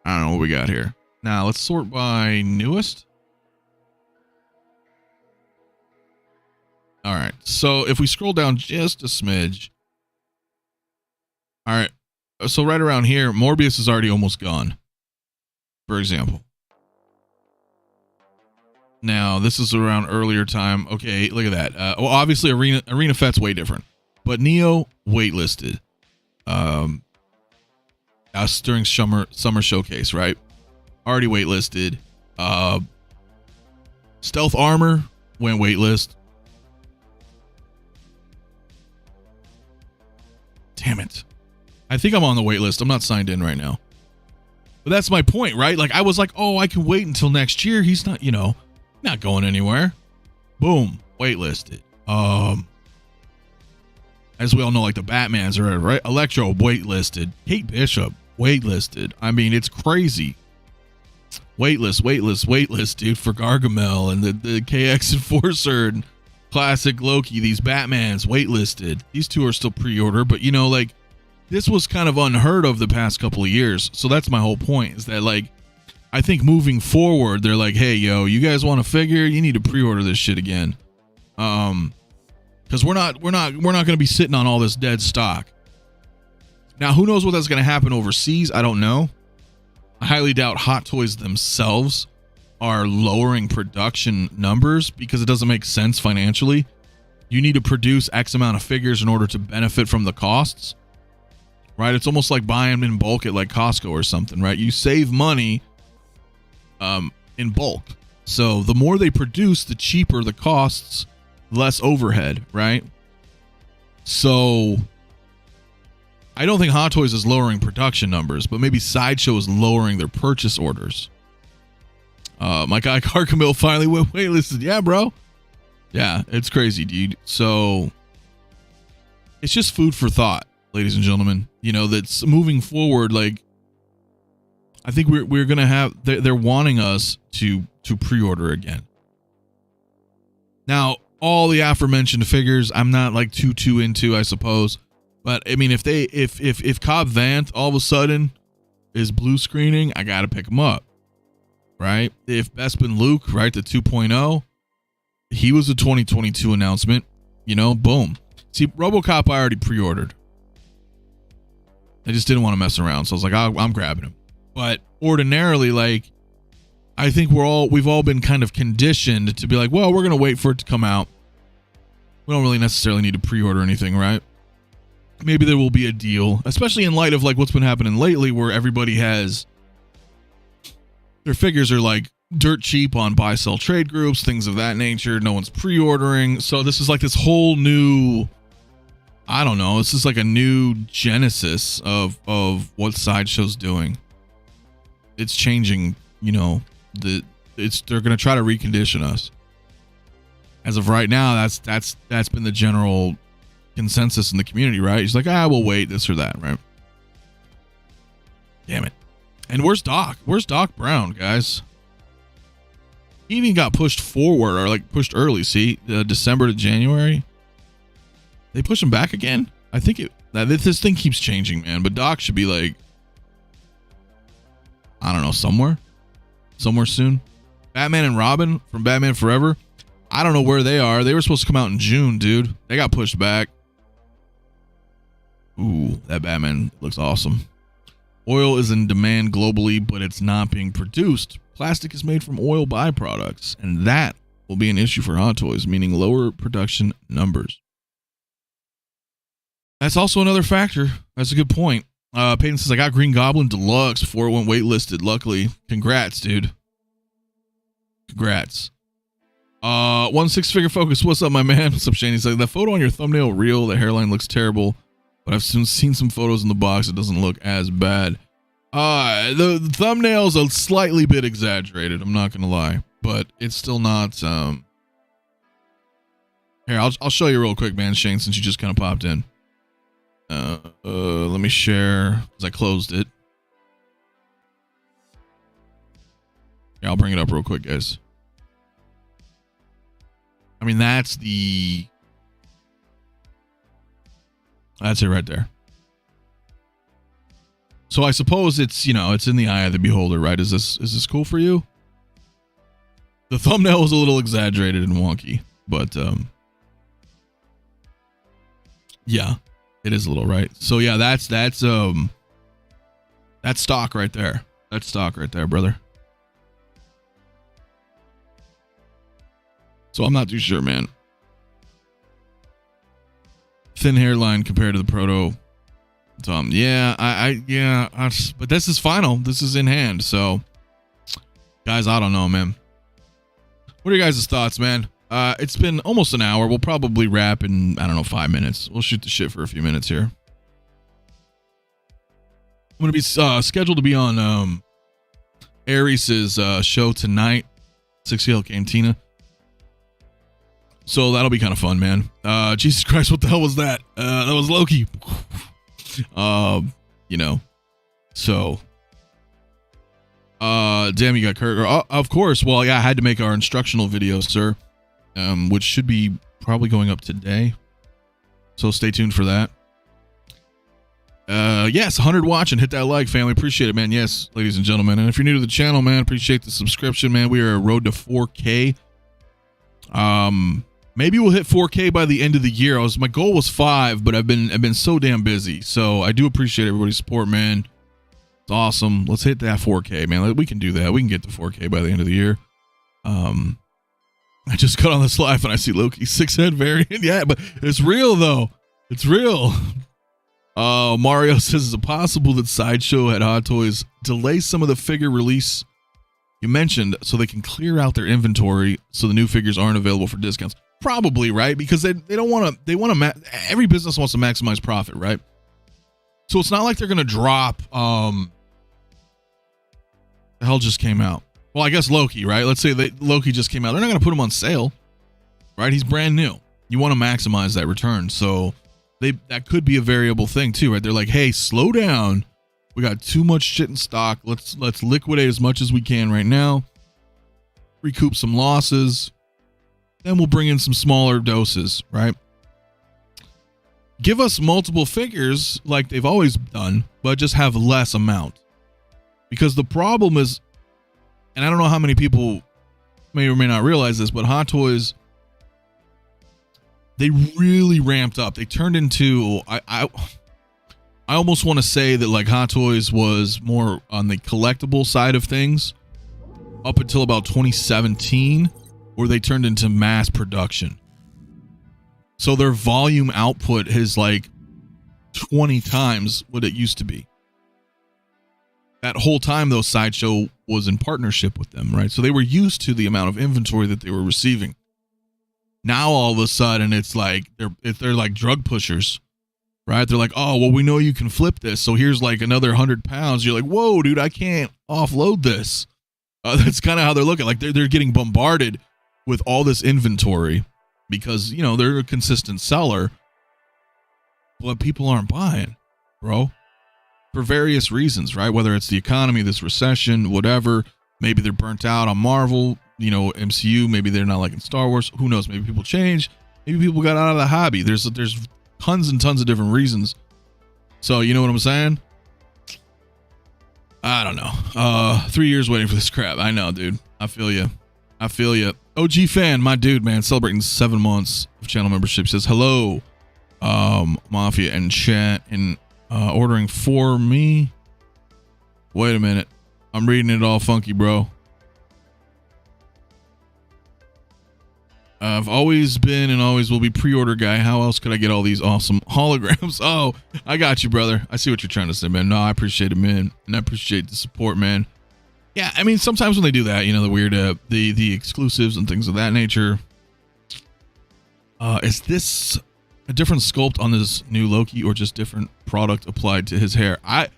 I don't know what we got here. Now, let's sort by newest. All right. So if we scroll down just a smidge. All right. So right around here, Morbius is already almost gone, for example. Now, this is around earlier time. Okay, look at that. Well, obviously, Arena Fet's way different. But Neo, waitlisted. Us during summer showcase, right? Already waitlisted. Stealth Armor went waitlist. Damn it. I think I'm on the waitlist. I'm not signed in right now. But that's my point, right? Like, I was like, oh, I can wait until next year. He's not, you know, not going anywhere. Boom, waitlisted. As we all know, like the Batmans are right. Electro waitlisted. Kate Bishop waitlisted. I mean, it's crazy. Waitlist, dude, for Gargamel and the KX Enforcer and classic Loki. These Batmans waitlisted. These two are still pre-order, but you know, like this was kind of unheard of the past couple of years. So that's my whole point. Is that like, I think moving forward, they're like, hey, yo, you guys want a figure? You need to pre-order this shit again. Because we're not going to be sitting on all this dead stock. Now, who knows what that's going to happen overseas? I don't know. I highly doubt Hot Toys themselves are lowering production numbers because it doesn't make sense financially. You need to produce X amount of figures in order to benefit from the costs, right? It's almost like buying in bulk at like Costco or something, right? You save money in bulk. So the more they produce, the cheaper the costs, less overhead, right? So I don't think Hot Toys is lowering production numbers, but maybe Sideshow is lowering their purchase orders. My guy Carcamille finally went waitlisted. Yeah, bro. Yeah, it's crazy, dude. So it's just food for thought, ladies and gentlemen. You know, that's moving forward. Like, I think we're gonna have. They're wanting us to pre-order again. Now, all the aforementioned figures, I'm not like too into, I suppose. But I mean, if Cobb Vanth all of a sudden is blue screening, I gotta pick him up, right? If Bespin Luke, right, the 2.0, he was a 2022 announcement, you know, boom. See, RoboCop I already pre-ordered. I just didn't want to mess around, so I was like, I'm grabbing him. But ordinarily, like, I think we've all been kind of conditioned to be like, well, we're gonna wait for it to come out. We don't really necessarily need to pre-order anything, right? Maybe there will be a deal, especially in light of like what's been happening lately, where everybody has their figures are like dirt cheap on buy sell trade groups, things of that nature. No one's pre-ordering. So this is like this whole new, I don't know, this is like a new genesis of what Sideshow's doing. It's changing, you know, they're going to try to recondition us. As of right now, that's been the general consensus in the community, right? He's like, we'll wait, this or that, right? Damn it. And where's Doc? Where's Doc Brown, guys? He even got pushed forward, or like pushed early. See, December to January. They push him back again. I think this thing keeps changing, man. But Doc should be like, I don't know, somewhere soon. Batman and Robin from Batman Forever. I don't know where they are. They were supposed to come out in June, dude. They got pushed back. Ooh, that Batman looks awesome. Oil is in demand globally, but it's not being produced. Plastic is made from oil byproducts, and that will be an issue for Hot Toys, meaning lower production numbers. That's also another factor. That's a good point. Peyton says, I got Green Goblin Deluxe before it went waitlisted, luckily. Congrats, dude. Congrats. 1 6-figure focus. What's up, my man? What's up, Shane? He's like, that photo on your thumbnail real. The hairline looks terrible, but I've seen some photos in the box. It doesn't look as bad. The thumbnail's a slightly bit exaggerated. I'm not gonna lie, but it's still not. Here, I'll show you real quick, man, Shane, since you just kind of popped in. Let me share because I closed it. Yeah, I'll bring it up real quick, guys. I mean, that's it right there. So I suppose it's, you know, it's in the eye of the beholder, right? Is this cool for you? The thumbnail was a little exaggerated and wonky, but yeah, it is a little, right? So yeah, that's stock right there. That's stock right there, brother. So I'm not too sure, man. Thin hairline compared to the proto Tom. Yeah, but this is final. This is in hand. So, guys, I don't know, man. What are your guys' thoughts, man? It's been almost an hour. We'll probably wrap in, I don't know, 5 minutes. We'll shoot the shit for a few minutes here. I'm going to be scheduled to be on Aries' show tonight, 6 Cantina. So that'll be kind of fun, man. Jesus Christ, what the hell was that? That was Loki. You know. So damn, you got Kurt. Of course. Well, yeah, I had to make our instructional video, sir. Which should be probably going up today. So stay tuned for that. Yes, 100 watch and hit that like, family. Appreciate it, man. Yes, ladies and gentlemen. And if you're new to the channel, man, appreciate the subscription, man. We are a road to 4K. Maybe we'll hit 4K by the end of the year. My goal was 5, but I've been so damn busy. So I do appreciate everybody's support, man. It's awesome. Let's hit that 4K, man. We can do that. We can get to 4K by the end of the year. I just got on this live and I see Loki 6-head variant. Yeah, but it's real though. It's real. Mario says, is it possible that Sideshow at Hot Toys delay some of the figure release you mentioned so they can clear out their inventory so the new figures aren't available for discounts? Probably, right? Because they don't want to, every business wants to maximize profit, right? So it's not like they're going to drop, the hell just came out. Well, I guess Loki, right? Let's say that Loki just came out. They're not going to put him on sale, right? He's brand new. You want to maximize that return. So that could be a variable thing too, right? They're like, hey, slow down. We got too much shit in stock. Let's liquidate as much as we can right now. Recoup some losses. Then we'll bring in some smaller doses, right? Give us multiple figures like they've always done, but just have less amount. Because the problem is, and I don't know how many people may or may not realize this, but Hot Toys, they really ramped up. They turned into, I almost want to say that like Hot Toys was more on the collectible side of things up until about 2017, where they turned into mass production. So their volume output is like 20 times what it used to be. that whole time, though, Sideshow was in partnership with them, right? So they were used to the amount of inventory that they were receiving. Now, all of a sudden, it's like they're like drug pushers, right? They're like, oh, well, we know you can flip this, so here's like another 100 pounds. You're like, whoa, dude, I can't offload this. That's kind of how they're looking. Like they're getting bombarded with all this inventory because, you know, they're a consistent seller, but people aren't buying, bro, for various reasons, right? Whether it's the economy, this recession, whatever. Maybe they're burnt out on Marvel, you know, MCU. Maybe they're not liking Star Wars. Who knows? Maybe people change. Maybe people got out of the hobby. There's tons and tons of different reasons. So, you know what I'm saying? I don't know. 3 years waiting for this crap. I know, dude. I feel you. OG fan, my dude, man, celebrating 7 months of channel membership, says hello, Mafia and chat, and ordering for me. Wait a minute. I'm reading it all funky, bro. I've always been and always will be pre-order guy. How else could I get all these awesome holograms? Oh, I got you, brother. I see what you're trying to say, man. No, I appreciate it, man. And I appreciate the support, man. Yeah, I mean, sometimes when they do that, you know, the weird, the exclusives and things of that nature. Is this a different sculpt on this new Loki or just different product applied to his hair? I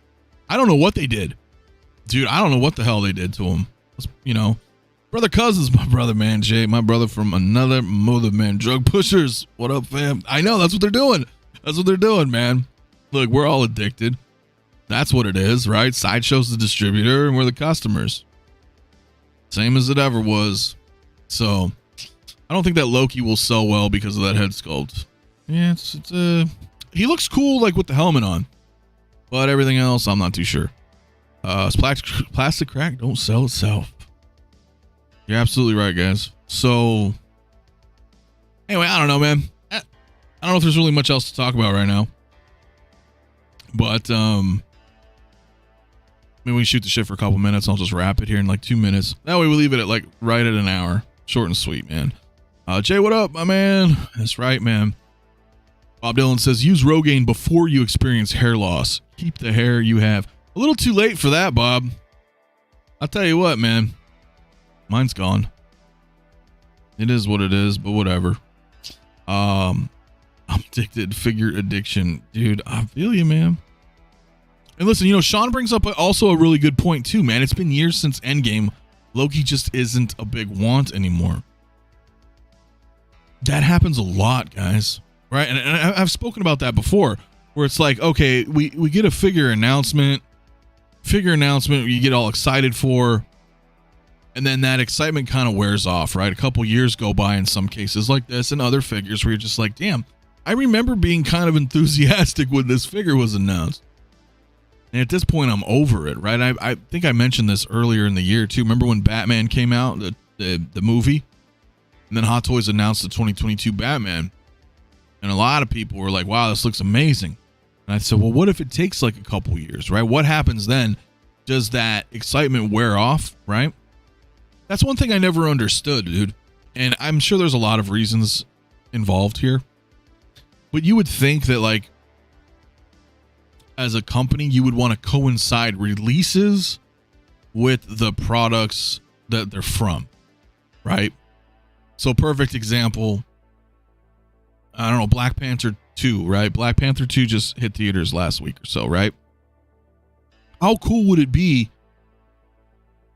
don't know what they did. Dude, I don't know what the hell they did to him. You know, brother Cousins, my brother, man, Jay, my brother from another mother, man. Drug pushers. What up, fam? I know, that's what they're doing. That's what they're doing, man. Look, we're all addicted. That's what it is, right? Sideshow's the distributor and we're the customers. Same as it ever was. So, I don't think that Loki will sell well because of that head sculpt. Yeah, he looks cool, like, with the helmet on. But everything else, I'm not too sure. Plastic crack don't sell itself. You're absolutely right, guys. So, anyway, I don't know, man. I don't know if there's really much else to talk about right now. But, maybe we shoot the shit for a couple minutes. I'll just wrap it here in like 2 minutes. That way we leave it at like right at an hour. Short and sweet, man. Jay, what up, my man? That's right, man. Bob Dylan says, use Rogaine before you experience hair loss. Keep the hair you have. A little too late for that, Bob. I'll tell you what, man. Mine's gone. It is what it is, but whatever. I'm addicted. Figure addiction. Dude, I feel you, man. And listen, you know, Sean brings up also a really good point too, man. It's been years since Endgame. Loki just isn't a big want anymore. That happens a lot, guys. Right? And I've spoken about that before, where it's like, okay, we get a figure announcement you get all excited for, and then that excitement kind of wears off, right? A couple years go by in some cases like this, and other figures where you're just like, damn, I remember being kind of enthusiastic when this figure was announced. And at this point, I'm over it, right? I think I mentioned this earlier in the year, too. Remember when Batman came out, the movie? And then Hot Toys announced the 2022 Batman. And a lot of people were like, wow, this looks amazing. And I said, well, what if it takes like a couple years, right? What happens then? Does that excitement wear off, right? That's one thing I never understood, dude. And I'm sure there's a lot of reasons involved here. But you would think that, like, as a company, you would want to coincide releases with the products that they're from, right? So, perfect example, I don't know, Black Panther 2, right? Black Panther 2 just hit theaters last week or so, right? How cool would it be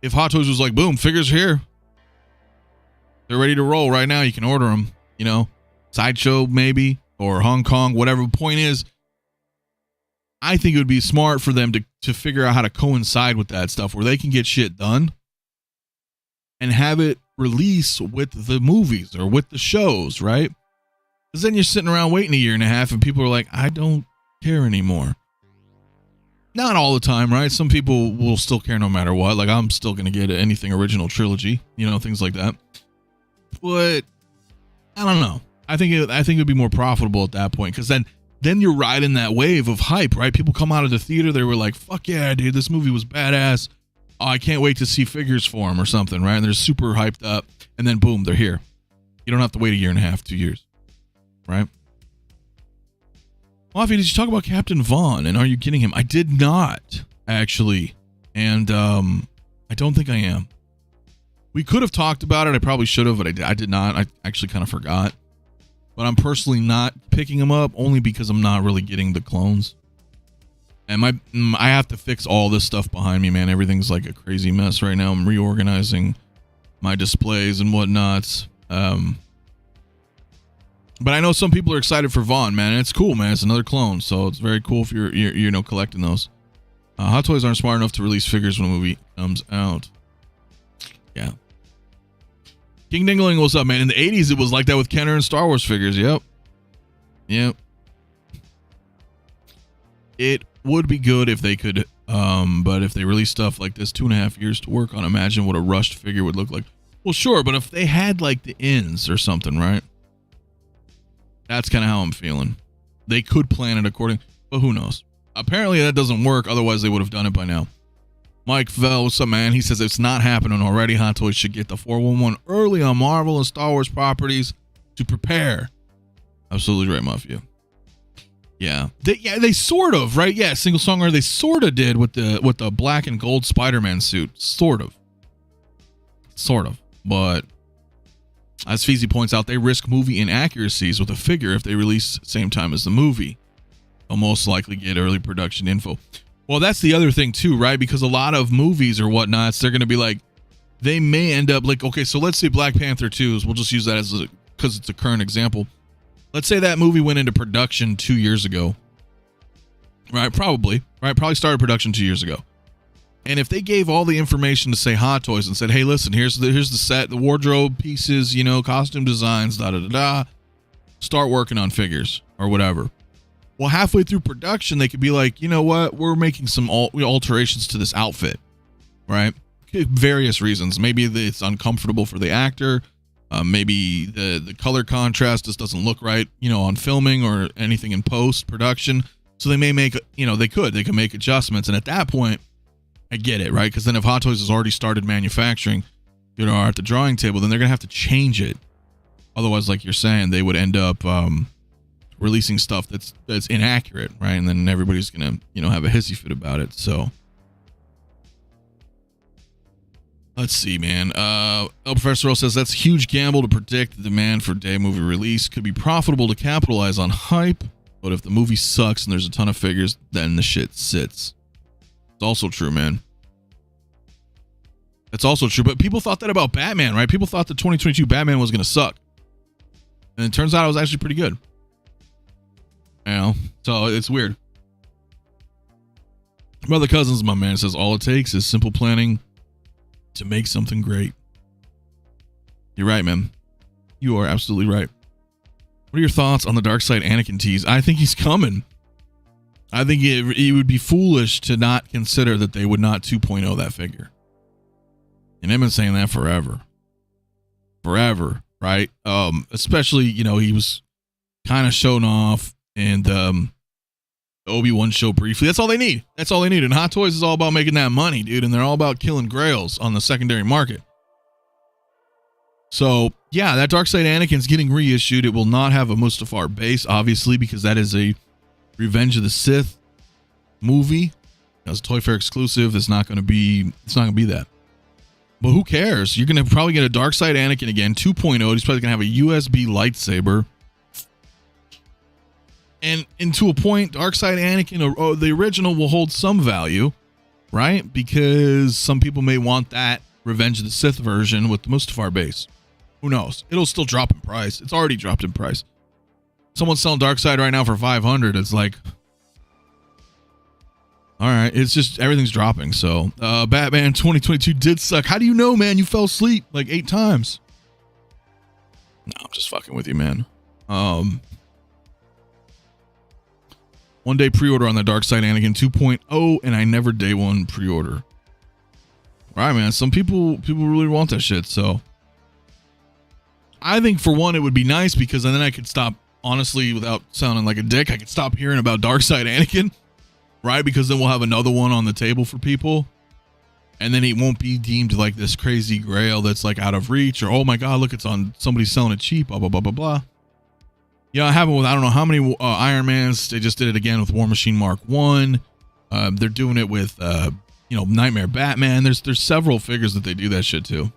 if Hot Toys was like, boom, figures are here. They're ready to roll right now. You can order them, you know, Sideshow maybe, or Hong Kong, whatever. The point is, I think it would be smart for them to figure out how to coincide with that stuff where they can get shit done and have it release with the movies or with the shows, right? Because then you're sitting around waiting a year and a half and people are like, I don't care anymore. Not all the time, right? Some people will still care no matter what. Like, I'm still going to get anything original trilogy, you know, things like that. But I don't know. I think it would be more profitable at that point, because then you're riding that wave of hype, right? People come out of the theater, they were like, fuck yeah, dude, this movie was badass. Oh, I can't wait to see figures for them or something, right? And they're super hyped up, and then boom, they're here. You don't have to wait a year and a half, 2 years, right? Mafia, did you talk about Captain Vaughn, and are you getting him? I did not actually And I don't think I am. We could have talked about it. I probably should have, but I did not. I actually kind of forgot. But I'm personally not picking them up only because I'm not really getting the clones. And I have to fix all this stuff behind me, man. Everything's like a crazy mess right now. I'm reorganizing my displays and whatnot. But I know some people are excited for Vaughn, man. And it's cool, man. It's another clone, so it's very cool if you're collecting those. Hot Toys aren't smart enough to release figures when a movie comes out. Yeah. King Dingling, what's up, man? In the 80s, it was like that with Kenner and Star Wars figures. Yep. It would be good if they could, but if they release stuff like this 2.5 years to work on, imagine what a rushed figure would look like. Well, sure, but if they had like the ins or something, right? That's kind of how I'm feeling. They could plan it according, but who knows? Apparently that doesn't work. Otherwise, they would have done it by now. Mike Vell, what's up, man? He says it's not happening already. Hot Toys should get the 411 early on Marvel and Star Wars properties to prepare. Absolutely right, Mafia. Yeah, they sort of, right? Yeah, single songwriter. They sort of did with the black and gold Spider-Man suit, sort of. But as Feezy points out, they risk movie inaccuracies with a figure if they release same time as the movie. They'll most likely get early production info. Well, that's the other thing too, right? Because a lot of movies or whatnots, they're going to be like, they may end up like, okay, so let's say Black Panther 2, we'll just use that as because it's a current example. Let's say that movie went into production 2 years ago, right? Probably started production 2 years ago. And if they gave all the information to say Hot Toys and said, hey, listen, here's the set, the wardrobe pieces, costume designs, start working on figures or whatever. Well, halfway through production, they could be like, you know what? We're making some alterations to this outfit, right? Various reasons. Maybe it's uncomfortable for the actor. Maybe the color contrast just doesn't look right, on filming or anything in post-production. So they may make, they can make adjustments. And at that point, I get it, right? Because then if Hot Toys has already started manufacturing, at the drawing table, then they're going to have to change it. Otherwise, like you're saying, they would end up releasing stuff that's inaccurate, right? And then everybody's gonna have a hissy fit about it. So let's see, man. El Professor says that's a huge gamble to predict the demand for day movie release. Could be profitable to capitalize on hype, but if the movie sucks and there's a ton of figures, then the shit sits. It's also true, man. It's also true, but people thought that about Batman, right? People thought the 2022 Batman was gonna suck, and it turns out it was actually pretty good. So it's weird. Brother Cousins, my man, says all it takes is simple planning to make something great. You're right, man. You are absolutely right. What are your thoughts on the Darkseid Anakin tease? I think he's coming. I think it would be foolish to not consider that they would not 2.0 that figure. And I've been saying that forever, right? Especially, he was kind of shown off. And the Obi-Wan show briefly. That's all they need. And Hot Toys is all about making that money, dude. And they're all about killing grails on the secondary market. So, yeah, that Darkseid Anakin's getting reissued. It will not have a Mustafar base, obviously, because that is a Revenge of the Sith movie. As a Toy Fair exclusive, it's not going to be that. But who cares? You're going to probably get a Darkseid Anakin again, 2.0. He's probably going to have a USB lightsaber. And to a point, Darkseid Anakin, or the original, will hold some value, right? Because some people may want that Revenge of the Sith version with the Mustafar base. Who knows? It'll still drop in price. It's already dropped in price. Someone's selling Darkseid right now for $500. It's like, all right. It's just everything's dropping. So Batman 2022 did suck. How do you know, man? You fell asleep like 8 times. No, I'm just fucking with you, man. One day pre-order on the Darkseid Anakin 2.0, and I never day one pre-order. All right, man. Some people really want that shit. So I think for one, it would be nice because then I could stop, honestly, without sounding like a dick, I could stop hearing about Darkseid Anakin, right? Because then we'll have another one on the table for people. And then it won't be deemed like this crazy grail that's like out of reach, or, oh my God, look, it's on, somebody's selling it cheap, blah, blah, blah, blah, blah. I have it with, I don't know how many Iron Mans. They just did it again with War Machine Mark 1. They're doing it with Nightmare Batman. There's several figures that they do that shit too.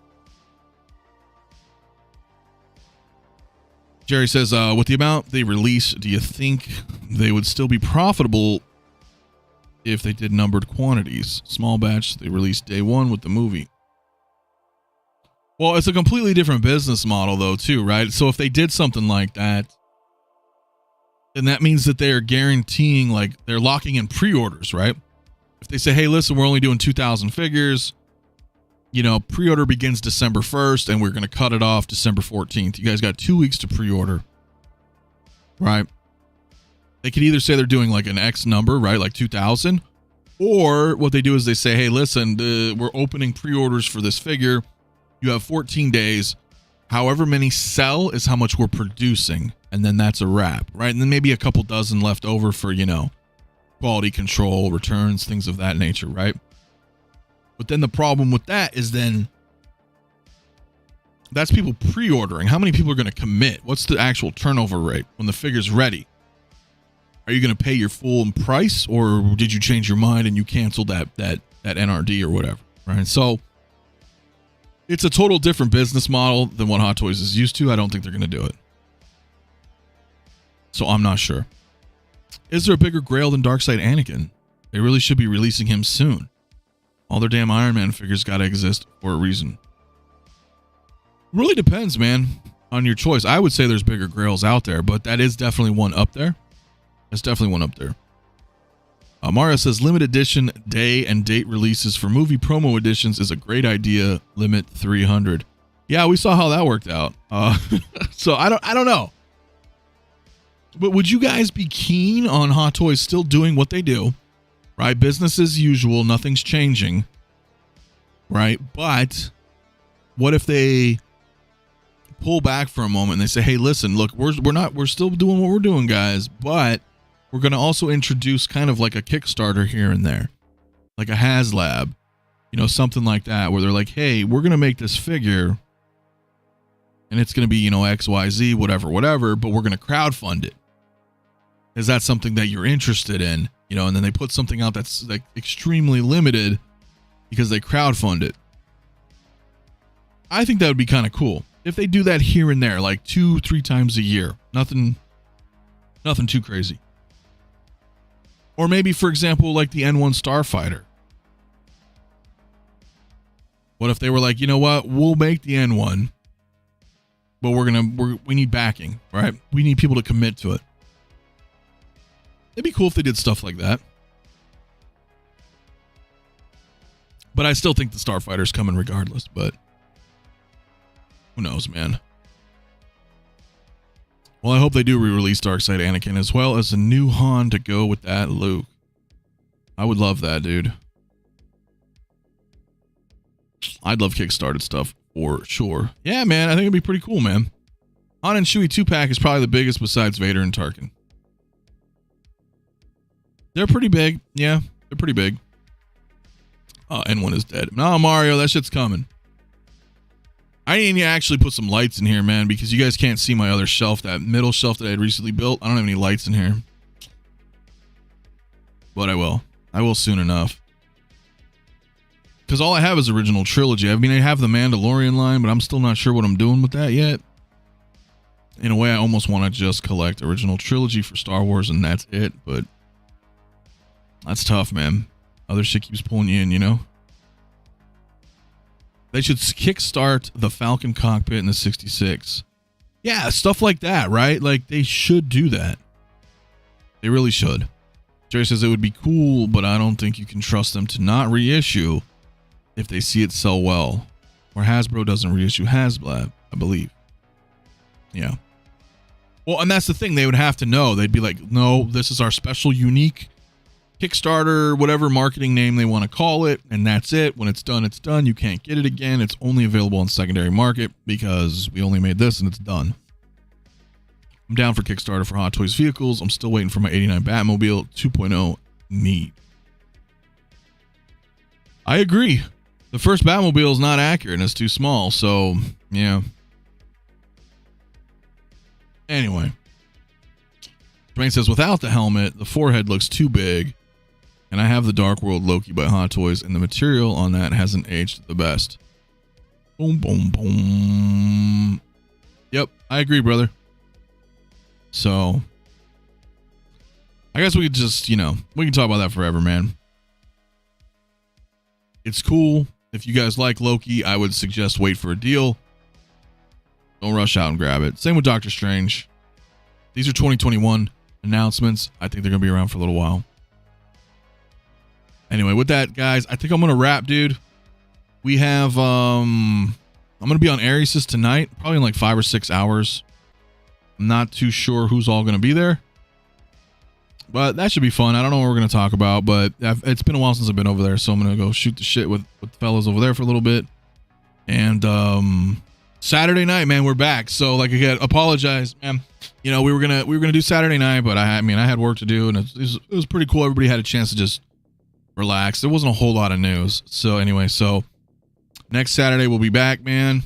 Jerry says, with the amount they release, do you think they would still be profitable if they did numbered quantities? Small batch they released day one with the movie. Well, it's a completely different business model though too, right? So if they did something like that, then that means that they're guaranteeing, like, they're locking in pre-orders, right? If they say, hey, listen, we're only doing 2,000 figures, pre-order begins December 1st and we're going to cut it off December 14th. You guys got 2 weeks to pre-order, right? They could either say they're doing like an X number, right? Like 2,000, or what they do is they say, hey, listen, we're opening pre-orders for this figure. You have 14 days. However many sell is how much we're producing. And then that's a wrap, right? And then maybe a couple dozen left over for, quality control, returns, things of that nature, right? But then the problem with that is then that's people pre-ordering. How many people are going to commit? What's the actual turnover rate when the figure's ready? Are you going to pay your full price, or did you change your mind and you canceled that NRD or whatever, right? So it's a total different business model than what Hot Toys is used to. I don't think they're going to do it. So I'm not sure. Is there a bigger grail than Darkseid Anakin? They really should be releasing him soon. All their damn Iron Man figures got to exist for a reason. Really depends, man, on your choice. I would say there's bigger grails out there, but that is definitely one up there. That's definitely one up there. Mario says limited edition day and date releases for movie promo editions is a great idea. Limit 300. Yeah, we saw how that worked out. So I don't know. But would you guys be keen on Hot Toys still doing what they do? Right? Business as usual. Nothing's changing. Right? But what if they pull back for a moment and they say, hey, listen, look, we're still doing what we're doing, guys, but we're going to also introduce kind of like a Kickstarter here and there, like a HasLab, something like that, where they're like, hey, we're going to make this figure and it's going to be, XYZ, whatever, but we're going to crowdfund it. Is that something that you're interested in? And then they put something out that's like extremely limited because they crowdfund it. I think that would be kind of cool if they do that here and there, like 2-3 times a year. Nothing too crazy. Or maybe, for example, like the N1 Starfighter. What if they were like, you know what? We'll make the N1, but we need backing, right? We need people to commit to it. It'd be cool if they did stuff like that. But I still think the Starfighter's coming regardless, but who knows, man. Well, I hope they do re-release Darkseid Anakin as well as a new Han to go with that Luke. I would love that, dude. I'd love Kickstarted stuff for sure. Yeah, man, I think it'd be pretty cool, man. Han and Chewie 2-pack is probably the biggest besides Vader and Tarkin. They're pretty big. Yeah, they're pretty big. N1 is dead. No, Mario, that shit's coming. I need to actually put some lights in here, man, because you guys can't see my other shelf, that middle shelf that I had recently built. I don't have any lights in here. But I will. I will soon enough. Because all I have is original trilogy. I mean, I have the Mandalorian line, but I'm still not sure what I'm doing with that yet. In a way, I almost want to just collect original trilogy for Star Wars, and that's it. But that's tough, man. Other shit keeps pulling you in, They should kickstart the Falcon cockpit in the 66. Yeah, stuff like that, right? Like, they should do that. They really should. Jerry says it would be cool, but I don't think you can trust them to not reissue if they see it sell well. Or Hasbro doesn't reissue HasLab, I believe. Yeah. Well, and that's the thing. They would have to know. They'd be like, no, this is our special, unique Kickstarter, whatever marketing name they want to call it, and that's it. When it's done, it's done. You can't get it again. It's only available on secondary market because we only made this and it's done. I'm down for Kickstarter for Hot Toys vehicles. I'm still waiting for my 89 Batmobile 2.0 need. I agree. The first Batmobile is not accurate and it's too small, so yeah. Anyway. Jermaine says, without the helmet, the forehead looks too big. And I have the Dark World Loki by Hot Toys, and the material on that hasn't aged the best. Boom, boom, boom. Yep, I agree, brother. So, I guess we could just, we can talk about that forever, man. It's cool. If you guys like Loki, I would suggest wait for a deal. Don't rush out and grab it. Same with Doctor Strange. These are 2021 announcements. I think they're going to be around for a little while. Anyway, with that, guys, I think I'm going to wrap, dude. We have, I'm going to be on Aries tonight, probably in like 5 or 6 hours. I'm not too sure who's all going to be there, but that should be fun. I don't know what we're going to talk about, but it's been a while since I've been over there, so I'm going to go shoot the shit with the fellas over there for a little bit. And Saturday night, man, we're back. So like again, apologize, man. We were gonna do Saturday night, but I had work to do, and it was pretty cool. Everybody had a chance to just relax. There wasn't a whole lot of news. So anyway, so next Saturday we'll be back, man.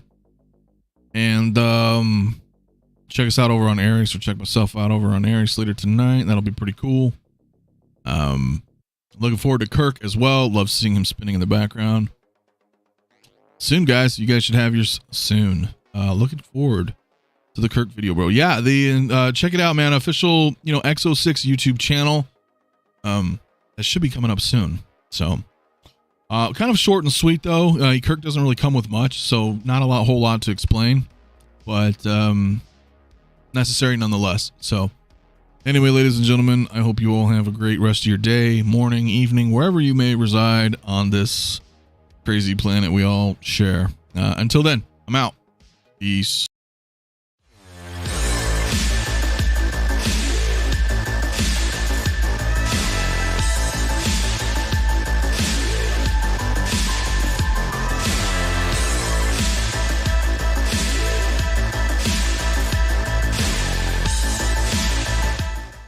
And check us out over on Aries, or check myself out over on Aries later tonight. That'll be pretty cool. Looking forward to Kirk as well. Love seeing him spinning in the background. Soon, guys. You guys should have yours soon. Looking forward to the Kirk video, bro. Yeah, check it out, man. Official, X06 YouTube channel. That should be coming up soon. So, kind of short and sweet though. Kirk doesn't really come with much, so not a whole lot to explain, but necessary nonetheless. So, anyway, ladies and gentlemen, I hope you all have a great rest of your day, morning, evening, wherever you may reside on this crazy planet we all share. Until then, I'm out. Peace.